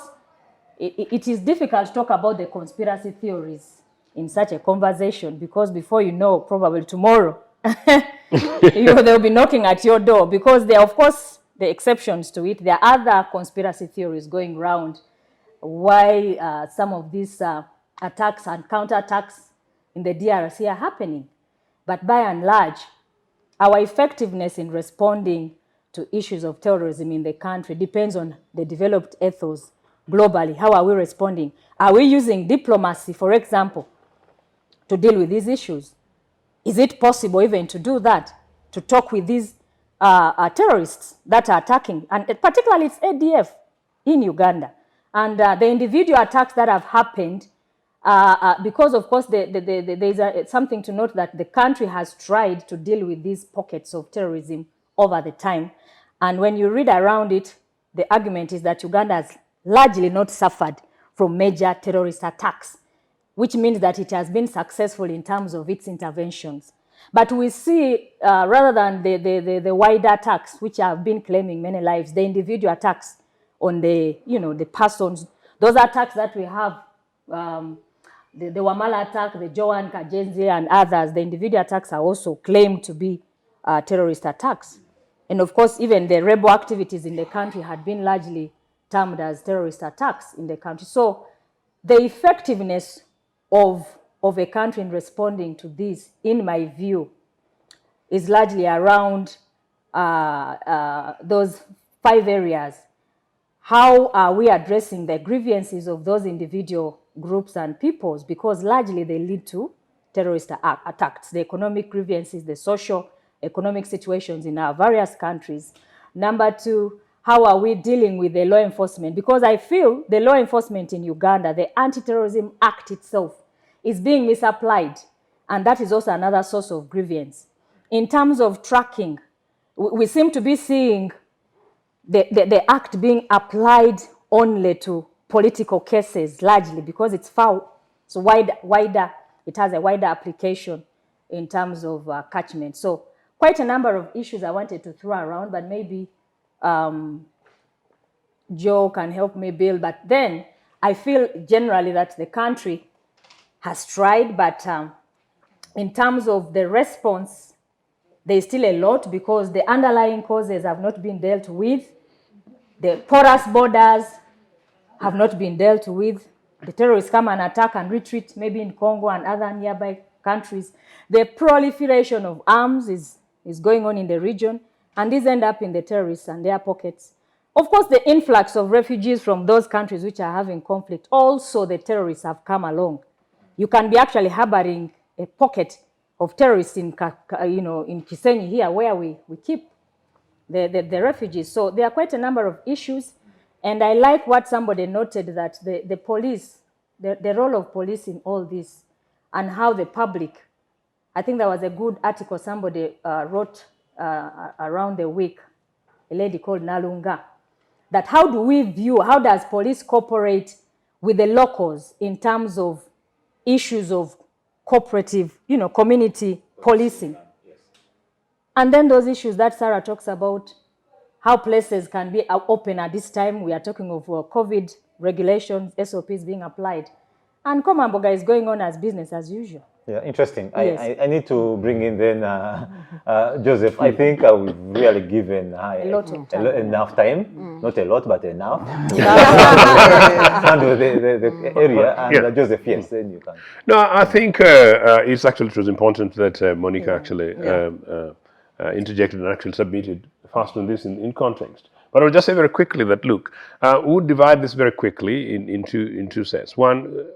it is difficult to talk about the conspiracy theories in such a conversation, because before you know, probably tomorrow, they'll be knocking at your door, because there are, of course, the exceptions to it. There are other conspiracy theories going around why some of these attacks and counterattacks in the DRC are happening. But by and large, our effectiveness in responding to issues of terrorism in the country depends on the developed ethos globally. How are we responding? Are we using diplomacy, for example, to deal with these issues? Is it possible even to do that, to talk with these terrorists that are attacking, and particularly it's ADF in Uganda, and the individual attacks that have happened, because of course there's something to note that the country has tried to deal with these pockets of terrorism over the time, and when you read around it, the argument is that Uganda has largely not suffered from major terrorist attacks, which means that it has been successful in terms of its interventions. But we see, rather than the wider attacks, which have been claiming many lives, the individual attacks on the persons, those attacks that we have, the Wamala attack, the Joan Kajenzi and others, the individual attacks are also claimed to be terrorist attacks. And of course, even the rebel activities in the country had been largely termed as terrorist attacks in the country. So the effectiveness of a country in responding to this, in my view, is largely around those 5 areas. How are we addressing the grievances of those individual groups and peoples? Because largely they lead to terrorist attacks, the economic grievances, the social, economic situations in our various countries. Number 2, how are we dealing with the law enforcement? Because I feel the law enforcement in Uganda, the Anti-Terrorism Act itself, is being misapplied. And that is also another source of grievance. In terms of tracking, we seem to be seeing the act being applied only to political cases, largely because it's foul. So wider, it has a wider application in terms of catchment. So quite a number of issues I wanted to throw around, but maybe Joe can help me build. But then I feel generally that the country has tried, but in terms of the response, there's still a lot, because the underlying causes have not been dealt with. The porous borders have not been dealt with. The terrorists come and attack and retreat, maybe in Congo and other nearby countries. The proliferation of arms is going on in the region, and these end up in the terrorists and their pockets. Of course, the influx of refugees from those countries which are having conflict, also the terrorists have come along. You can be actually harboring a pocket of terrorists in Kisenyi here, where we keep the refugees. So there are quite a number of issues. And I like what somebody noted, that the police, the role of police in all this, and how the public, I think there was a good article somebody wrote around the week, a lady called Nalunga, that how does police cooperate with the locals in terms of issues of cooperative, community policing. And then those issues that Sarah talks about, how places can be open at this time. We are talking of COVID regulations, SOPs being applied. And Komamboga is going on as business as usual. Yeah, interesting. Yes. I need to bring in then Joseph. I think we've really given enough time. Not a lot, but enough. Handle the area. And Joseph, yes, then you can. No, I think it was important that Monicah actually interjected and actually submitted fast on this in context. But I'll just say very quickly that, look, we'll divide this very quickly in two sets. One,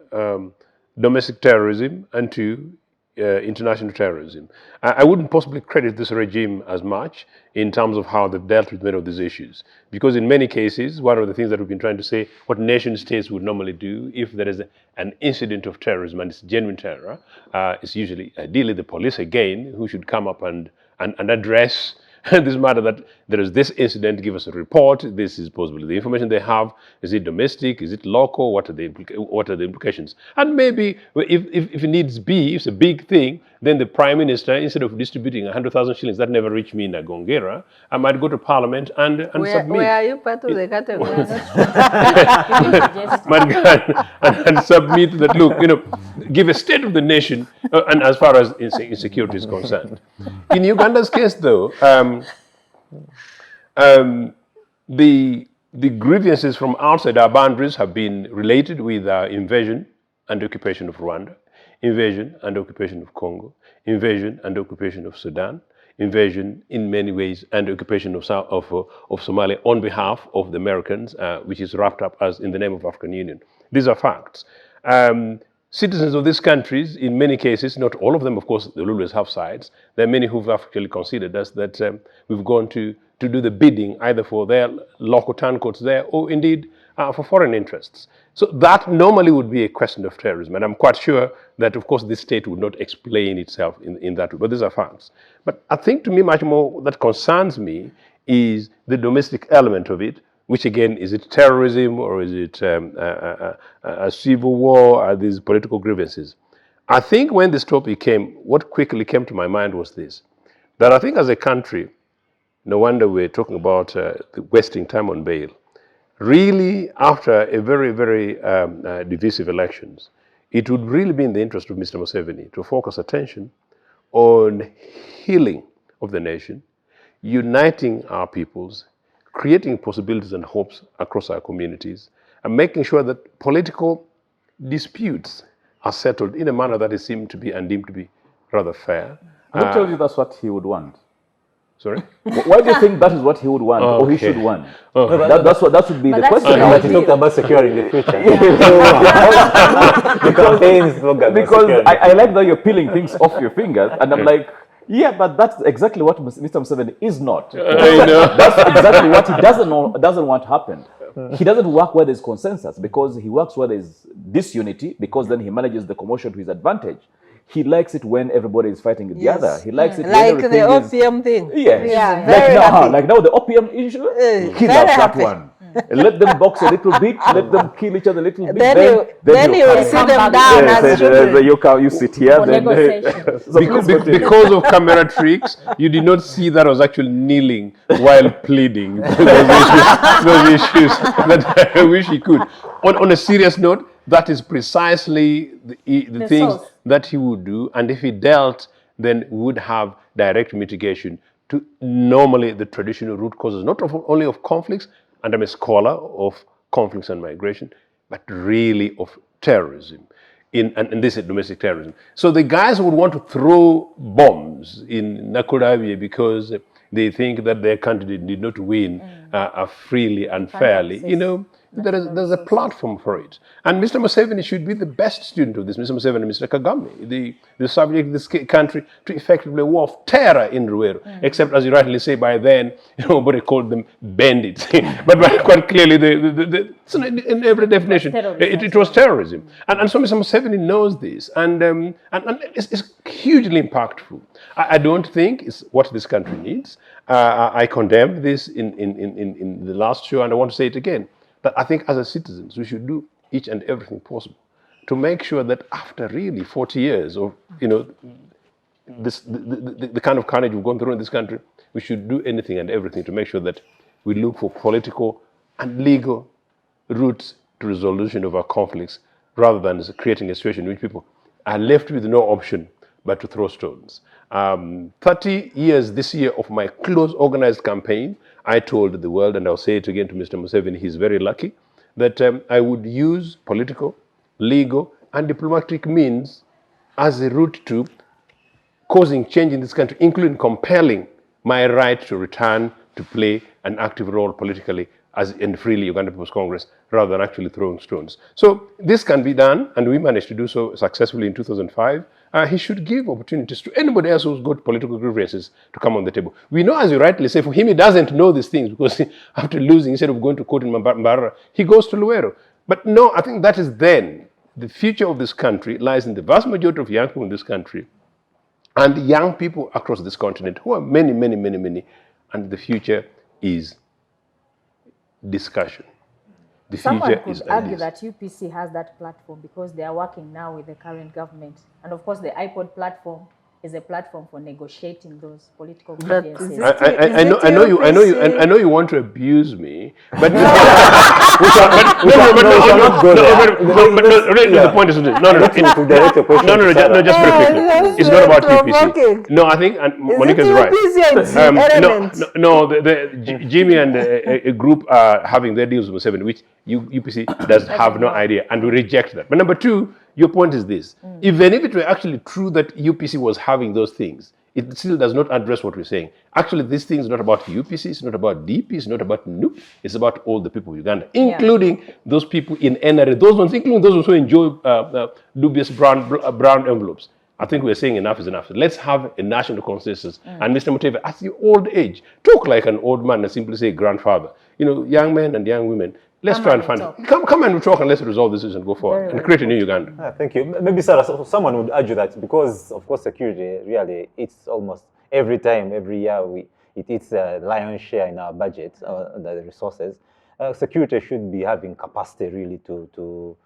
domestic terrorism, and 2, international terrorism. I wouldn't possibly credit this regime as much in terms of how they've dealt with many of these issues. Because in many cases, one of the things that we've been trying to say, what nation states would normally do if there is an incident of terrorism and it's genuine terror, it's usually, ideally, the police again who should come up and address this matter, that there is this incident, give us a report, this is possibly the information they have, is it domestic, is it local, what are the implications? And maybe if it needs be, if it's a big thing, then the Prime Minister, instead of distributing 100,000 shillings that never reach me in a Gongera, I might go to Parliament and submit. Where are you part of the category? and submit that, look, give a state of the nation, and as far as insecurity is concerned. In Uganda's case, though, the grievances from outside our boundaries have been related with invasion and occupation of Rwanda, invasion and occupation of Congo, invasion and occupation of Sudan, invasion in many ways and occupation of Somalia on behalf of the Americans, which is wrapped up as in the name of African Union. These are facts. Citizens of these countries, in many cases, not all of them, of course, they'll always have sides. There are many who've actually considered us that we've gone to do the bidding either for their local turncoats there or indeed for foreign interests. So that normally would be a question of terrorism. And I'm quite sure that, of course, this state would not explain itself in that way. But these are facts. But I think to me, much more that concerns me is the domestic element of it, which again, is it terrorism or is it a civil war? Are these political grievances? I think when this topic came, what quickly came to my mind was this, that I think as a country, no wonder we're talking about wasting time on bail. Really, after a very, very divisive elections, it would really be in the interest of Mr. Museveni to focus attention on healing of the nation, uniting our peoples, creating possibilities and hopes across our communities, and making sure that political disputes are settled in a manner that is seen to be and deemed to be rather fair. Who tells you that's what he would want? Sorry? Why do you think that is what he would want or he should want? Okay. That should be the question. But you talked about securing the future. Because I like that you're peeling things off your fingers, and I'm like, yeah, but that's exactly what Mr. Museveni is not. I know. That's exactly what he doesn't want to happen. He doesn't work where there's consensus, because he works where there's disunity, because then he manages the commotion to his advantage. He likes it when everybody is fighting the other. He likes it like when the opium thing. Yes. Yeah, like now the opium issue, he loves that one. Let them box a little bit, let them kill each other a little bit. Then you will sit them down as children. You sit here. Because of camera tricks, you did not see that I was actually kneeling while pleading those issues that I wish he could. On a serious note, that is precisely the things that he would do, and if he dealt, then we would have direct mitigation to normally the traditional root causes, not only of conflicts, and I'm a scholar of conflicts and migration, but really of terrorism, and this is domestic terrorism. So the guys would want to throw bombs in Nakurabie because they think that their candidate did not win freely and fairly. There's a platform for it. And Mr. Museveni should be the best student of this, Mr. Museveni and Mr. Kagame, the subject of this country to effectively war of terror in Ruweru. Except, as you rightly say, by then, nobody called them bandits. but quite clearly, in every definition, it was terrorism. And so Mr. Museveni knows this. And it's hugely impactful. I don't think it's what this country needs. I condemned this in the last show, and I want to say it again. That I think as citizens, we should do each and everything possible to make sure that after really 40 years of, the kind of carnage we've gone through in this country, we should do anything and everything to make sure that we look for political and legal routes to resolution of our conflicts, rather than creating a situation in which people are left with no option but to throw stones. 30 years this year of my close organized campaign, I told the world, and I'll say it again to Mr. Museveni, he's very lucky, that I would use political, legal, and diplomatic means as a route to causing change in this country, including compelling my right to return to play an active role politically and freely Uganda People's Congress rather than actually throwing stones. So this can be done, and we managed to do so successfully in 2005. He should give opportunities to anybody else who's got political grievances to come on the table. We know, as you rightly say, for him, he doesn't know these things because after losing, instead of going to court in Mbarara, he goes to Luero. But no, I think that is then. The future of this country lies in the vast majority of young people in this country and young people across this continent who are many, many, many, many. And the future is discussion. The Someone future could is argue ideas. that UPC has that platform because they are working now with the current government. And of course, the iPod platform is a platform for negotiating those political But grievances. is it- I know you want to abuse me, but the point is To direct your question to Sarah. just very quickly. that's It's not about provoking. UPC. No, I think Monicah is it right. UPC and its element? Jimmy and a group are having their deals with Museveni, which UPC does have no idea, and we reject that. But number two, your point is this. Even if it were actually true that UPC was having those things, it still does not address what we're saying. Actually, this thing is not about UPC, it's not about DP, it's not about NUP, it's about all the people of Uganda, including those people in NRA, those ones, including those who enjoy dubious brown envelopes. I think we're saying enough is enough. Let's have a national consensus. And Mr. Muteve, at your old age, talk like an old man and simply say grandfather. You know, young men and young women, let's try and find it. Come and talk and let's resolve this and go forward and create a new Uganda. Thank you. Maybe, Sarah, someone would argue that because, of course, security really, it's almost every time, every year, it eats a lion's share in our budget, the resources. Security should be having capacity really to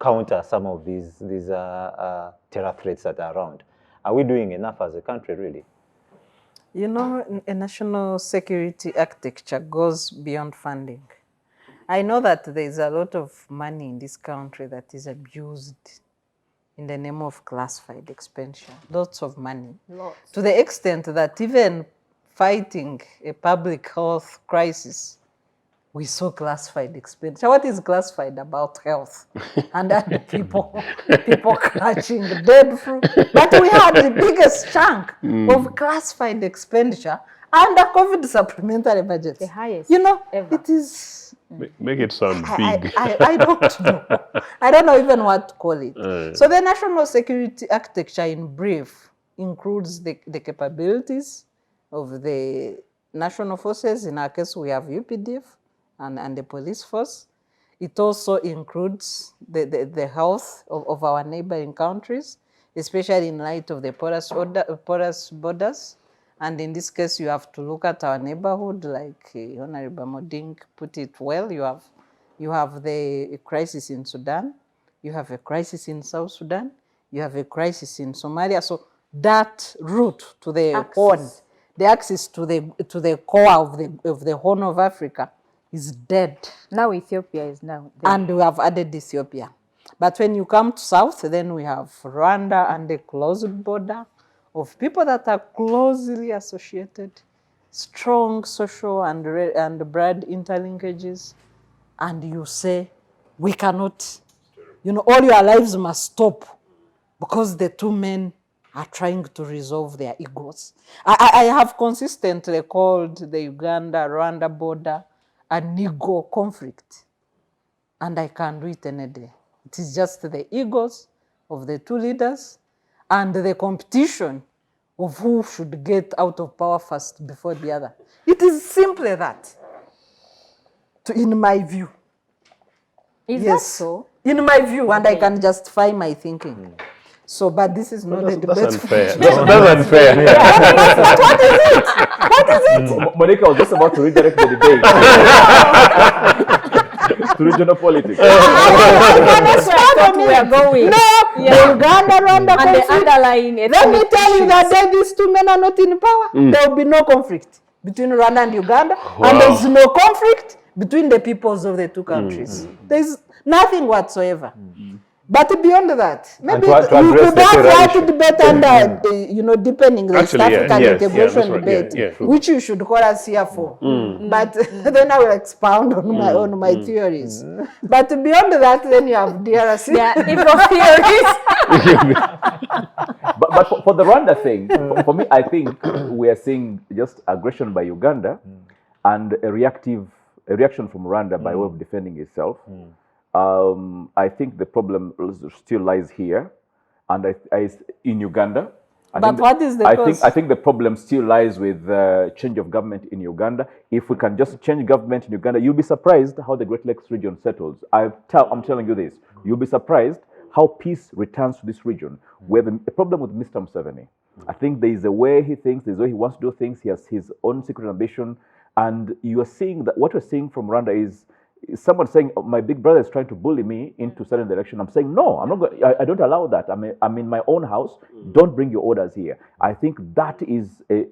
counter some of these terror threats that are around. Are we doing enough as a country, really? You know, a national security architecture goes beyond funding. I know that there is a lot of money in this country that is abused in the name of classified expenditure. Lots of money. Lots. To the extent that even fighting a public health crisis, we saw classified expenditure. What is classified about health? And then people catching dead fruit. But we had the biggest chunk of classified expenditure under COVID supplementary budgets. The highest You know, ever. it is... Make it sound big. I don't know. I don't know even what to call it. So the national security architecture in brief includes the capabilities of the national forces. In our case, we have UPDF and the police force. It also includes the health of our neighboring countries, especially in light of the porous borders. And in this case, you have to look at our neighborhood, like Honourable Amoding put it well. You have the crisis in Sudan, you have a crisis in South Sudan, you have a crisis in Somalia. So that route to the horn, the access to the core of the Horn of Africa is dead. Now Ethiopia is now there. And we have added Ethiopia. But when you come to South, then we have Rwanda and the closed border of people that are closely associated, strong social and blood interlinkages, and you say, we cannot, all your lives must stop because the two men are trying to resolve their egos. I have consistently called the Uganda-Rwanda border an ego conflict, and I can do it any day. It is just the egos of the two leaders and the competition of who should get out of power first before the other. It is simply that, in my view. Is that so? In my view, and I can justify my thinking. So, but this is not a debate. That's unfair. That's unfair. What is it? Monicah was just about to redirect the debate to regional politics. That's where we are going. The Uganda-Rwanda And the conflict. underlying Let me tell you that these two men are not in power. There will be no conflict between Rwanda and Uganda. And there is no conflict between the peoples of the two countries. There is nothing whatsoever. But beyond that, maybe to you address could the have terror that issue. debate under, deepening the East Actually, yeah, African yes, integration that's right, debate, yeah, true. which you should call us here for. But then I will expound on my theories. But beyond that, then you have DRC. Yeah, if theories. But for the Rwanda thing, for me, I think we are seeing just aggression by Uganda and a reactive a reaction from Rwanda by way of defending itself. I think the problem still lies here, and in Uganda. But what is the cause? I think the problem still lies with change of government in Uganda. If we can just change government in Uganda, you'll be surprised how the Great Lakes region settles. I'm telling you this. You'll be surprised how peace returns to this region. We have a problem with Mr. Museveni. I think there is a way he thinks, there's a way he wants to do things. He has his own secret ambition. And you are seeing that what we're seeing from Rwanda is someone saying, oh, my big brother is trying to bully me into certain direction. I'm saying, no, I'm not going, I don't allow that. I'm in my own house. Don't bring your orders here. I think that is a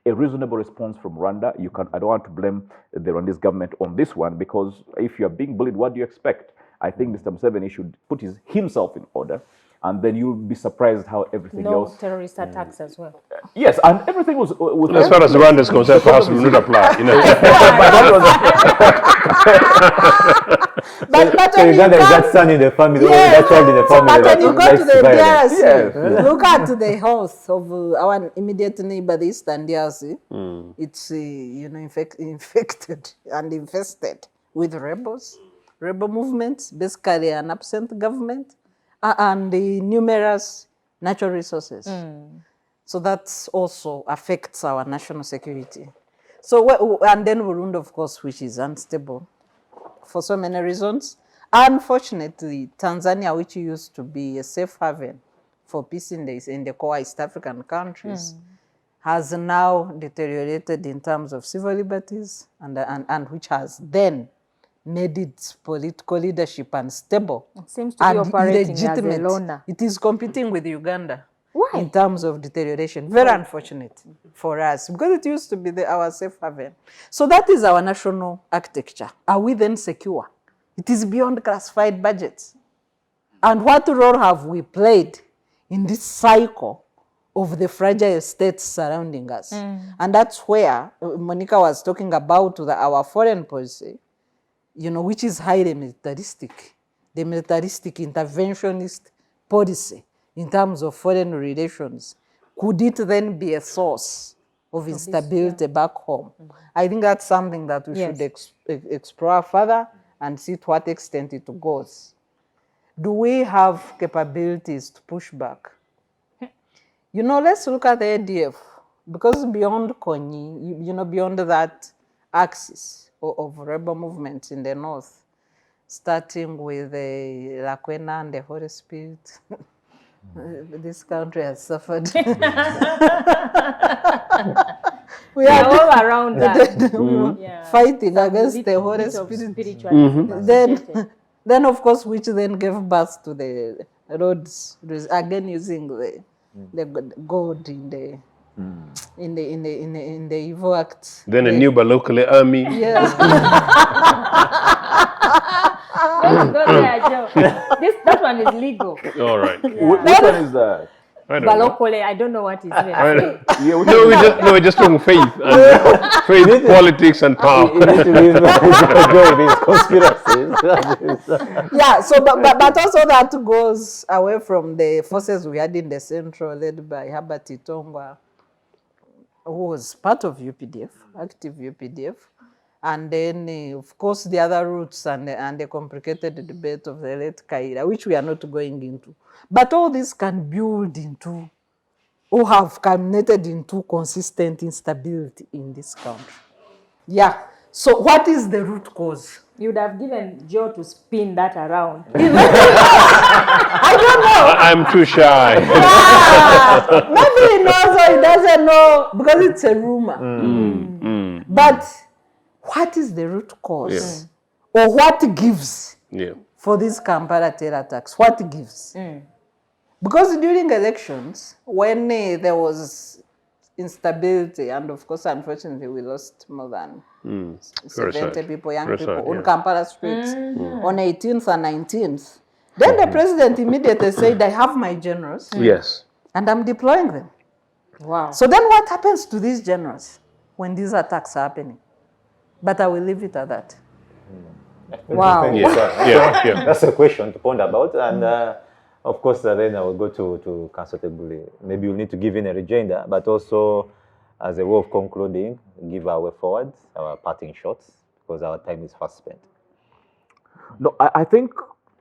reasonable response from Rwanda. I don't want to blame the Rwandese government on this one, because if you're being bullied, what do you expect? I think Mr. Museveni should put himself in order, and then you'll be surprised how everything else. No terrorist attacks as well. Yes, and everything was. As far as Rwanda is concerned, perhaps will not apply. You know. So Uganda is that son in the family, Yes, that child in the family. but when you go to the violence. DRC, Yes. look at the house of our immediate neighbor, the Eastern DRC. It's infected and infested with rebel movements, basically an absent government, and the numerous natural resources. So that also affects our national security. So, and then Burundi, of course, which is unstable for so many reasons. Unfortunately, Tanzania, which used to be a safe haven for peace in the core East African countries, has now deteriorated in terms of civil liberties, and which has then made its political leadership unstable. It seems to be operating as a illegitimate. loner. It is competing with Uganda. Why? In terms of deterioration. Very unfortunate for us, because it used to be our safe haven. So that is our national architecture. Are we then secure? It is beyond classified budgets. And what role have we played in this cycle of the fragile states surrounding us? And that's where Monicah was talking about our foreign policy, which is highly militaristic, the militaristic interventionist policy in terms of foreign relations. Could it then be a source of instability back home? I think that's something that we should explore further and see to what extent it goes. Do we have capabilities to push back? Let's look at the ADF, because beyond Konyi, beyond that axis of rebel movements in the north, starting with the Lakwena and the Holy Spirit, this country has suffered. We are all around that. Fighting against the Holy Spirit. Then, of course, which then gave birth to the roads, again using the God in the evil act. Then a new Balokole army. Yes. That one is legal. All right. Which one is that? I don't know. Balokole, I don't know what is I it. don't- No, we're just talking faith, and faith, politics, and power. You need to leave these conspiracies. Yeah, so but also that goes away from the forces we had in the central, led by Herbert Itongwa, who was part of UPDF, active UPDF. And then, of course, the other roots and the complicated debate of the late Kaira, which we are not going into. But all this can build into, or have culminated into, consistent instability in this country. Yeah. So what is the root cause? You would have given Joe to spin that around. I don't know. I'm too shy. Yeah. Maybe he knows or he doesn't know, because it's a rumor. But what is the root cause? Or what gives for these Kampala terror attacks? What gives? Because during elections, when there was instability, and of course, unfortunately, we lost more than 70 people, young people, on Kampala streets on 18th and 19th. Then the president immediately said, I have my generals. Yes. And I'm deploying them. Wow. So then what happens to these generals when these attacks are happening? But I will leave it at that. Wow. Yeah. That's a question to ponder about. And of course, then I will go to Councillor Tegulle. Maybe you'll need to give in a rejoinder, but also as a way of concluding, give our way forward, our parting shots, because our time is fast spent. No, I think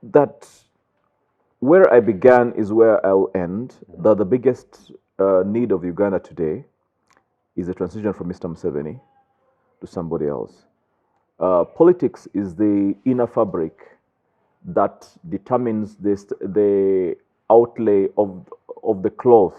that where I began is where I'll end. That the biggest need of Uganda today is a transition from Mr. Museveni to somebody else. Politics is the inner fabric that determines the outlay of the cloth.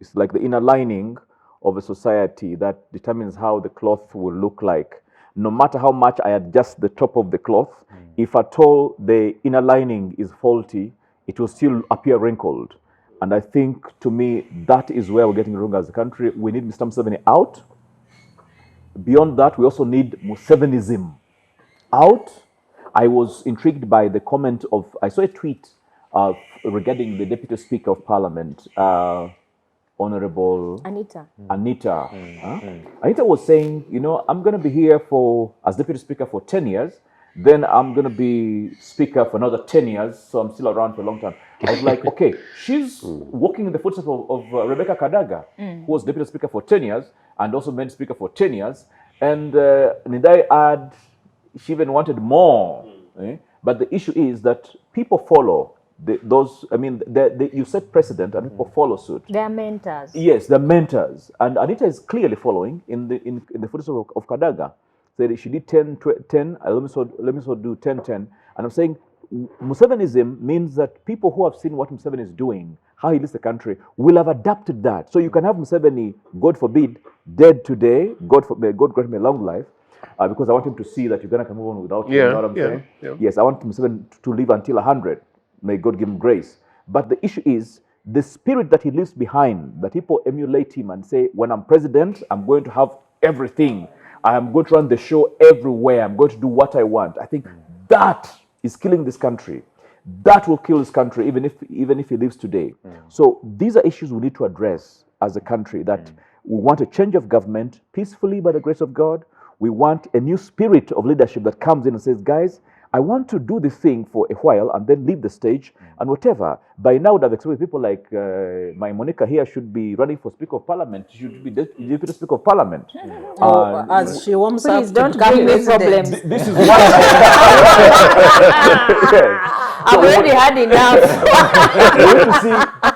It's like the inner lining of a society that determines how the cloth will look like. No matter how much I adjust the top of the cloth, if at all the inner lining is faulty, it will still appear wrinkled. And I think, to me, that is where we're getting wrong as a country. We need Mr. Museveni out. Beyond that, we also need Musevenism out. I was intrigued by the comment of, I saw a tweet regarding the Deputy Speaker of Parliament, Honourable Anita. Anita. Anita was saying, I'm going to be here as Deputy Speaker for 10 years, then I'm going to be Speaker for another 10 years, so I'm still around for a long time. I was like, okay, she's walking in the footsteps of Rebecca Kadaga, who was Deputy Speaker for 10 years and also made Speaker for 10 years. And need I add, she even wanted more. But the issue is that people follow you set precedent and people follow suit. They are mentors. Yes, they're mentors. And Anita is clearly following in the footsteps of Kadaga. So she did 10, 10, let me so do 10, 10. And I'm saying Musevenism means that people who have seen what Museveni is doing, how he leads the country, will have adapted that. So you can have Museveni, God forbid, dead today, God grant me a long life, because I want him to see that Uganda can move on without him. You know what I'm saying? Yeah. Yes, I want Museveni to live until 100. May God give him grace. But the issue is the spirit that he leaves behind, that people emulate him and say, when I'm president, I'm going to have everything. I am going to run the show everywhere. I'm going to do what I want. I think that is killing this country. That will kill this country even if he lives today. So these are issues we need to address as a country, that we want a change of government peacefully by the grace of God. We want a new spirit of leadership that comes in and says, guys, I want to do this thing for a while and then leave the stage and whatever. By now, I would have expected people like my Monicah here should be running for Speaker of Parliament. She should be Deputy Speaker of Parliament. As she warms up Please to don't become bring me president. problems. This is why I've already had enough. we want to see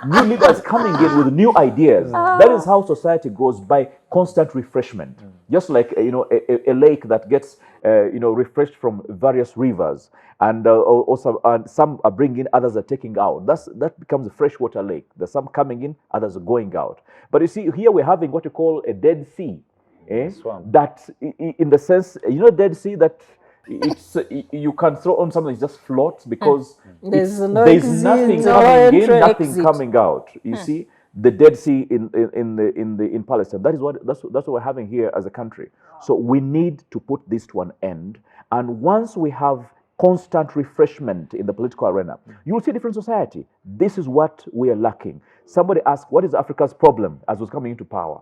new leaders coming in with new ideas. That is how society grows, by constant refreshment. Just like a lake that gets refreshed from various rivers, and also some are bringing, others are taking out. That becomes a freshwater lake. There's some coming in, others are going out. But you see, here we're having what you call a Dead Sea. That, in the sense, Dead Sea, that it's you can throw on something, it just floats, because There's nothing coming in, nothing coming out. You see, the Dead Sea in Palestine. That's what we're having here as a country. So we need to put this to an end. And once we have constant refreshment in the political arena, you will see a different society. This is what we are lacking. Somebody asked, what is Africa's problem as was coming into power?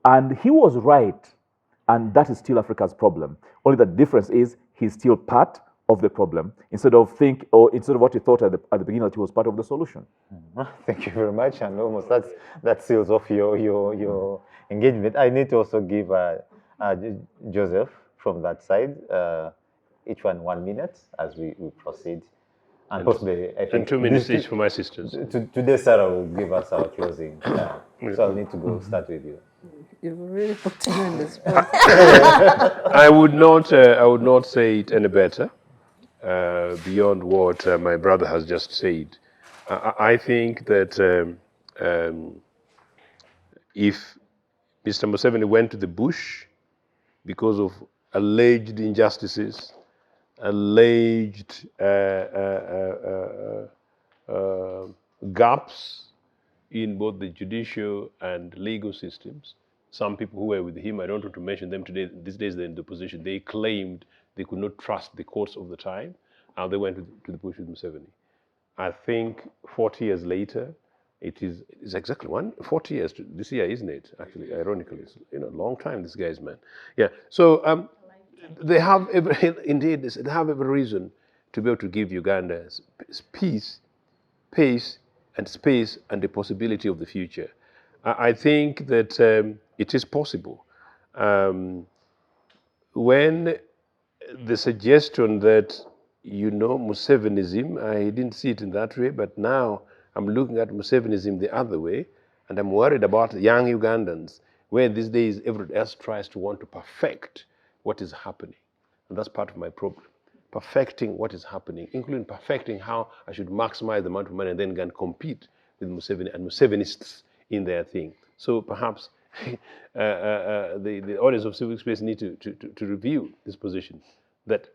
And he was right. And that is still Africa's problem. Only the difference is he's still part of the problem, instead of what he thought at the beginning, that he was part of the solution. Thank you very much. And almost that seals off your engagement. I need to also give Joseph from that side, each 1 minute as we proceed. And possibly, I think, and 2 minutes each for my sisters. Today, Sarah will give us our closing. So I'll need to start with you. You've really put me on the spot. I would not say it any better beyond what my brother has just said. I think that if Mr. Museveni went to the bush because of alleged injustices, alleged gaps in both the judicial and legal systems. Some people who were with him, I don't want to mention them today, these days they're in the opposition, they claimed they could not trust the courts of the time, and they went to the bush with Museveni. I think 40 years later, it's exactly 40 years this year, isn't it? Actually, ironically, it's a long time, this guy's man. Yeah, so they have they have every reason to be able to give Uganda peace, pace, and space, and the possibility of the future. I think that it is possible. When the suggestion that, Musevenism, I didn't see it in that way, but now I'm looking at Musevenism the other way, and I'm worried about young Ugandans, where these days everybody else tries to want to perfect what is happening. And that's part of my problem. Perfecting what is happening, including perfecting how I should maximize the amount of money and then go and compete with Museveni and Musevenists in their thing. So perhaps the audience of Civic Space need to review this position, that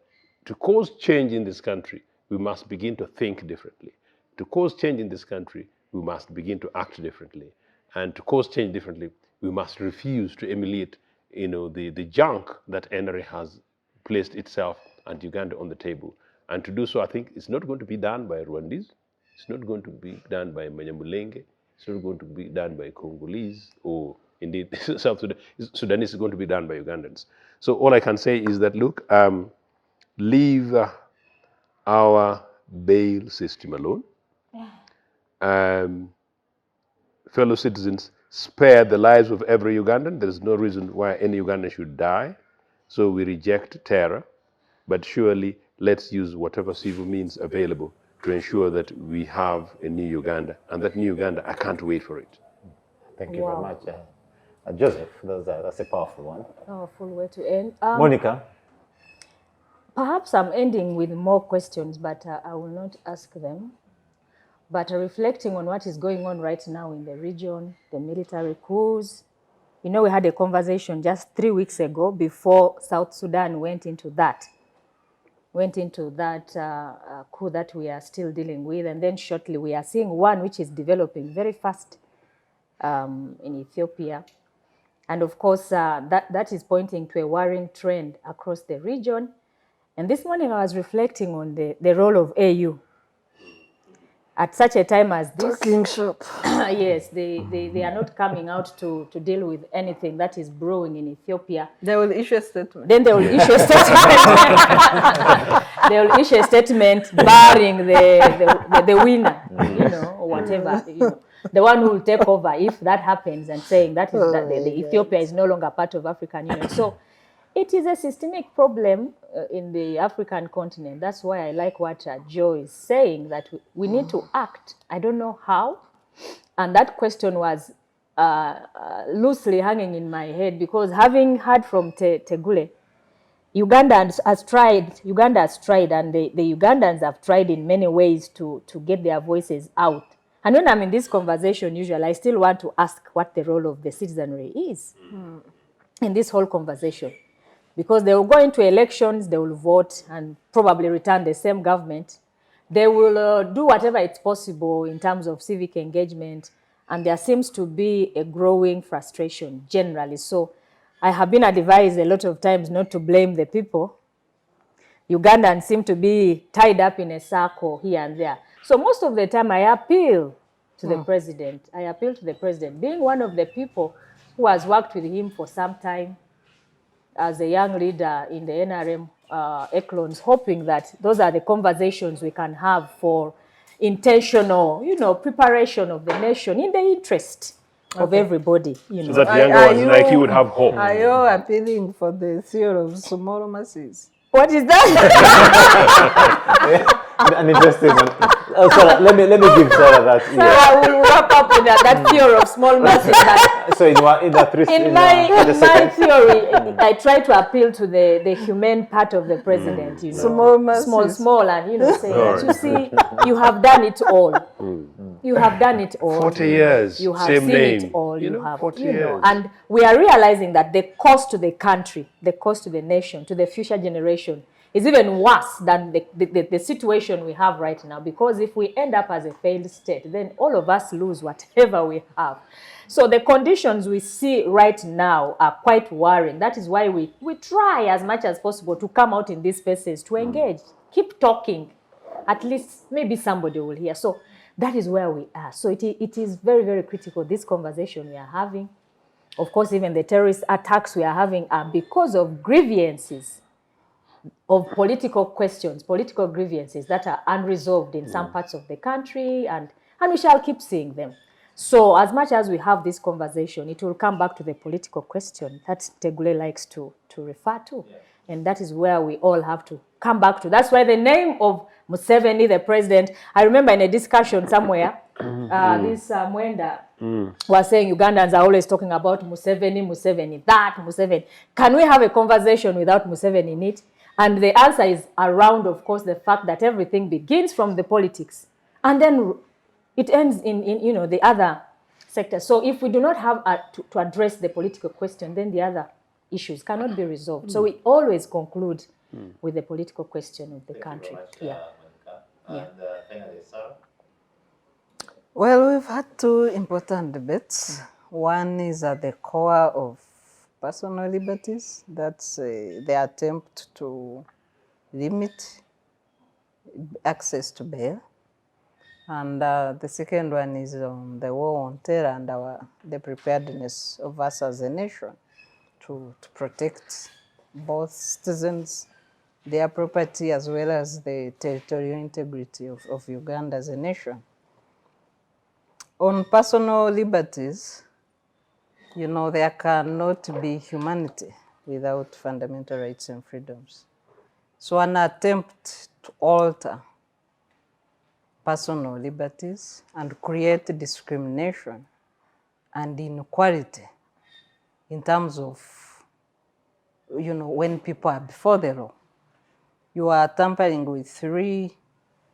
to cause change in this country, we must begin to think differently. To cause change in this country, we must begin to act differently. And to cause change differently, we must refuse to emulate, the junk that NRA has placed itself and Uganda on the table. And to do so, I think it's not going to be done by Rwandese. It's not going to be done by Manyamulenge. It's not going to be done by Congolese or indeed South Sudan. Sudanese is going to be done by Ugandans. So all I can say is that, look, leave our bail system alone. Fellow citizens, spare the lives of every Ugandan. There is no reason why any Ugandan should die. So we reject terror, but surely let's use whatever civil means available to ensure that we have a new Uganda. And that new Uganda, I can't wait for it. Thank you very much. Joseph, that's a powerful one. Powerful way to end. Monicah? Perhaps I'm ending with more questions, but I will not ask them. But reflecting on what is going on right now in the region, the military coups. We had a conversation just 3 weeks ago before South Sudan went into that coup that we are still dealing with. And then shortly we are seeing one which is developing very fast in Ethiopia. And of course, that is pointing to a worrying trend across the region. And this morning I was reflecting on the role of AU. At such a time as this, Talking shop. Yes, they are not coming out to deal with anything that is brewing in Ethiopia. They will issue a statement. Then they will issue a statement. They will issue a statement barring the winner, or whatever, the one who will take over if that happens, and saying that the Ethiopia is no longer part of African Union. So it is a systemic problem in the African continent. That's why I like what Joe is saying, that we need to act. I don't know how. And that question was loosely hanging in my head, because having heard from Tegulle, Uganda has tried, and the Ugandans have tried in many ways to get their voices out. And when I'm in this conversation, usually I still want to ask what the role of the citizenry is in this whole conversation. Because they will go into elections, they will vote and probably return the same government. They will do whatever it's possible in terms of civic engagement, and there seems to be a growing frustration generally. So I have been advised a lot of times not to blame the people. Ugandans seem to be tied up in a circle here and there. So most of the time I appeal to the president. I appeal to the president, being one of the people who has worked with him for some time, as a young leader in the NRM echelons, hoping that those are the conversations we can have for intentional, preparation of the nation in the interest of everybody. So that younger ones like you would have hope. Are you appealing for the theory of small masses? What is that? An interesting one. Sarah, let me give Sarah that. I will wrap up with that theory of small masses. So in my theory, I try to appeal to the humane part of the president. Small masses. Small, and saying that, you see, you have done it all. You have done it all. 40 years, you have same seen name. It all. You have, 40 years. And we are realizing that the cost to the country, the cost to the nation, to the future generation, is even worse than the situation we have right now. Because if we end up as a failed state, then all of us lose whatever we have. So the conditions we see right now are quite worrying. That is why we try as much as possible to come out in these spaces, to engage, keep talking. At least maybe somebody will hear. So that is where we are. So it is very, very critical, this conversation we are having. Of course, even the terrorist attacks we are having are because of grievances, of political questions, political grievances that are unresolved in some parts of the country, and we shall keep seeing them. So as much as we have this conversation, it will come back to the political question that Tegulle likes to refer to. And that is where we all have to come back to. That's why the name of Museveni, the president, I remember in a discussion somewhere, this Mwenda was saying Ugandans are always talking about Museveni, Museveni, that, Museveni. Can we have a conversation without Museveni in it? And the answer is around, of course, the fact that everything begins from the politics. And then it ends in you know, the other sector. So if we do not have to address the political question, then the other issues cannot be resolved. So we always conclude with the political question of the country. And finally, Sarah? Well, we've had two important debates. One is at the core of personal liberties. That's the attempt to limit access to bail. And the second one is the war on terror and the preparedness of us as a nation to protect both citizens, their property, as well as the territorial integrity of Uganda as a nation. On personal liberties, you know, there cannot be humanity without fundamental rights and freedoms. So an attempt to alter personal liberties and create discrimination and inequality in terms of, you know, when people are before the law, you are tampering with 3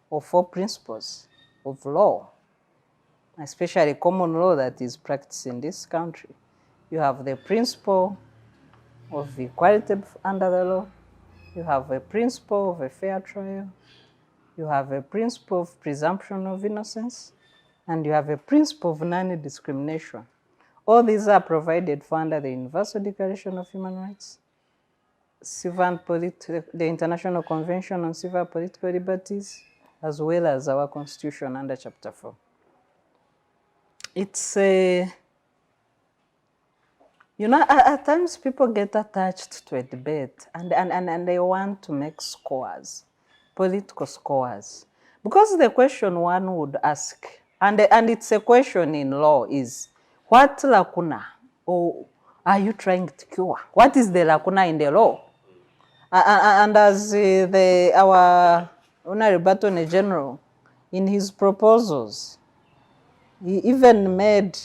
or 4 principles of law, especially common law that is practiced in this country. You have the principle of equality under the law. You have a principle of a fair trial. You have a principle of presumption of innocence. And you have a principle of non-discrimination. All these are provided for under the Universal Declaration of Human Rights, the International Convention on Civil and Political Liberties, as well as our Constitution under Chapter 4. It's a, you know, at times people get attached to a debate and they want to make scores, political scores. Because the question one would ask, and it's a question in law, is what lacuna are you trying to cure? What is the lacuna in the law? And as our Honourable Attorney General, in his proposals, he even made,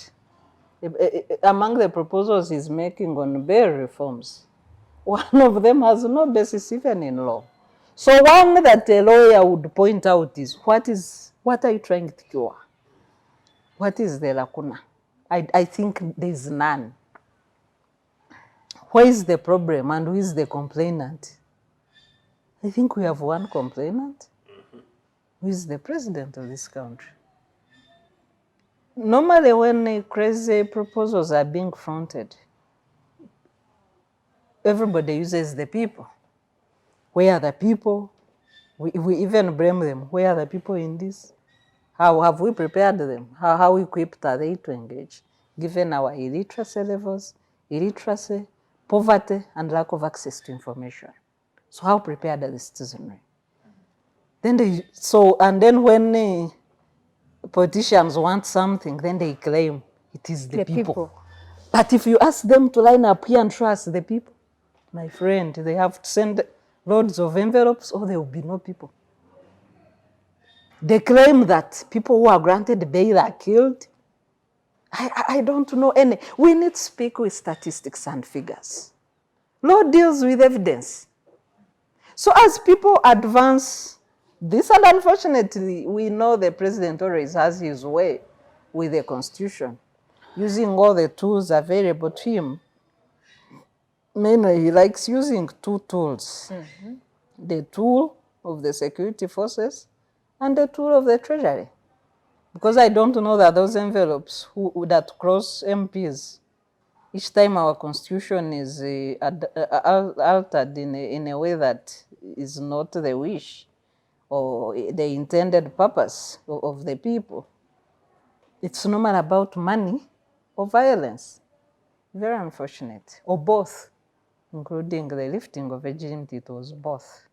among the proposals he's making on bail reforms, one of them has no basis even in law. So one that a lawyer would point out is, what are you trying to cure? What is the lacuna? I think there's none. Where is the problem and who is the complainant? I think we have one complainant, who is the president of this country. Normally when crazy proposals are being fronted, everybody uses the people. Where are the people? We even blame them. Where are the people in this? How have we prepared them? How equipped are they to engage, given our illiteracy levels, poverty, and lack of access to information? So how prepared are the citizenry? And then when politicians want something, then they claim it is the people. But if you ask them to line up here and trust the people, my friend, they have to send loads of envelopes or there will be no people. They claim that people who are granted bail are killed. I don't know any. We need to speak with statistics and figures. Law deals with evidence. So as people advance this, and unfortunately, we know the president always has his way with the Constitution, using all the tools available to him. Mainly, he likes using 2 tools. The tool of the security forces and the tool of the treasury. Because I don't know that those envelopes that cross MPs, each time our constitution is altered in a way that is not the wish or the intended purpose of the people, it's normal about money or violence. Very unfortunate. Or both, including the lifting of age limit, it was both.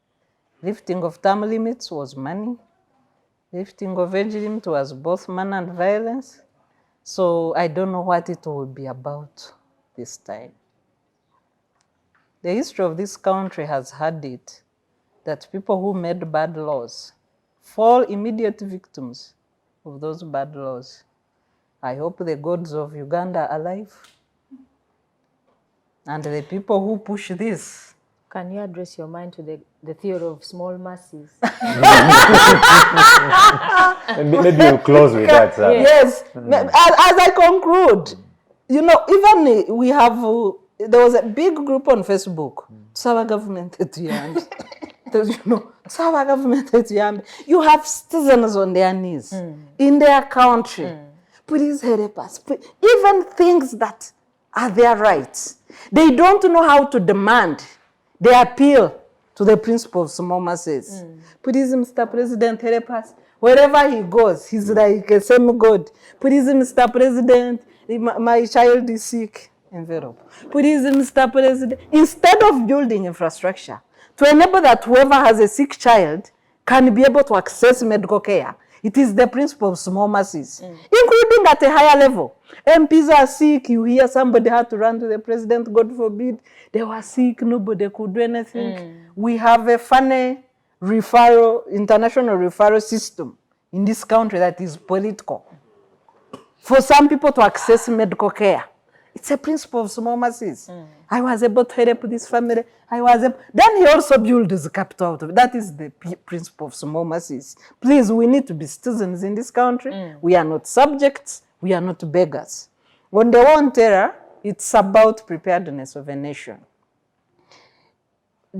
Lifting of term limits was money. Lifting of age limit was both money and violence. So I don't know what it will be about this time. The history of this country has had it that people who made bad laws fall immediate victims of those bad laws. I hope the gods of Uganda are alive. And the people who push this. Can you address your mind to the theory of small masses? Maybe you close with that. Yes. As I conclude, you know, even we have, there was a big group on Facebook. Sawa government etuyambe. You know, Sawa government etuyambe. You have citizens on their knees in their country. Please help us. Even things that are their rights. They don't know how to demand. They appeal to the principle of small masses. Please, Mr. President, help us. Wherever he goes, he's like a same God. Please, Mr. President, my child is sick. Envelope. Please, Mr. President, instead of building infrastructure to enable that whoever has a sick child can be able to access medical care, it is the principle of small masses, including at a higher level. MPs are sick, you hear somebody had to run to the president, God forbid. They were sick, nobody could do anything. We have a funny referral, international referral system in this country that is political. For some people to access medical care, it's a principle of small masses. I was able to help this family. Then he also built the capital out of it. That is the principle of small masses. Please, we need to be citizens in this country. We are not subjects. We are not beggars. On the war on terror, it's about preparedness of a nation.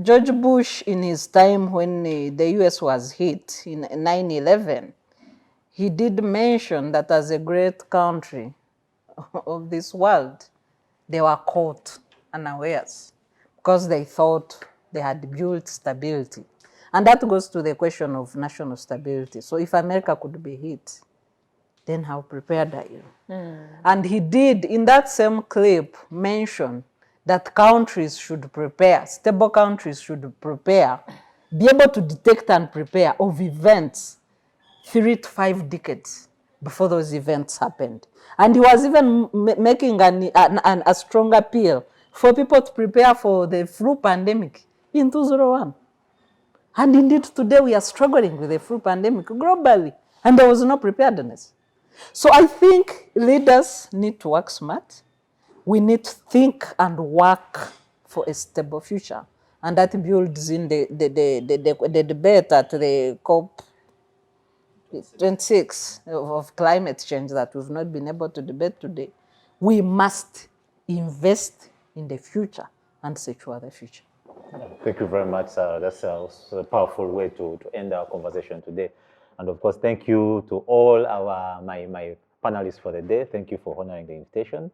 George Bush, in his time when the US was hit in 9/11, he did mention that as a great country of this world, they were caught unawares because they thought they had built stability. And that goes to the question of national stability. So if America could be hit, then how prepared are you? And he did, in that same clip, mention that countries should prepare, stable countries should prepare, be able to detect and prepare of events 3 to 5 decades before those events happened. And he was even making a strong appeal for people to prepare for the flu pandemic in 2001. And indeed, today we are struggling with the flu pandemic globally, and there was no preparedness. So I think leaders need to work smart. We need to think and work for a stable future. And that builds in the debate at the COP26 of climate change that we've not been able to debate today. We must invest in the future and secure the future. Thank you very much, Sarah. That's a powerful way to end our conversation today. And of course, thank you to all my panelists for the day. Thank you for honoring the invitation,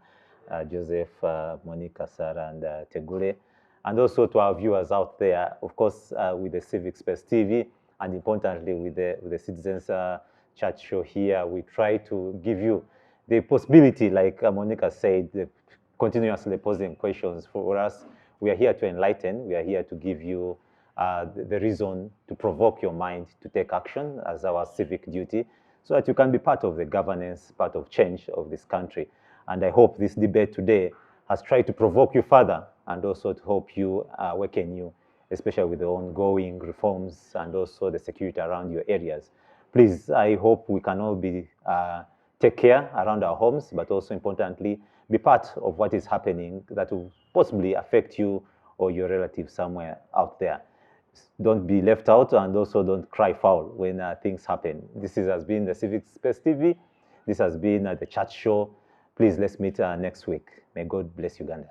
Joseph, Monicah, Sarah, and Tegulle. And also to our viewers out there, of course, with the Civic Space TV, and importantly with the Citizens Chat Show here, we try to give you the possibility, like Monicah said, continuously posing questions for us. We are here to enlighten. We are here to give you the reason to provoke your mind to take action as our civic duty, so that you can be part of the governance, part of change of this country. And I hope this debate today has tried to provoke you further and also to help you awaken you, especially with the ongoing reforms and also the security around your areas. Please, I hope we can all take care around our homes, but also importantly, be part of what is happening that will possibly affect you or your relative somewhere out there. Don't be left out, and also don't cry foul when things happen. This has been the Civic Space TV. This has been the Chat Show. Please, let's meet next week. May God bless Uganda.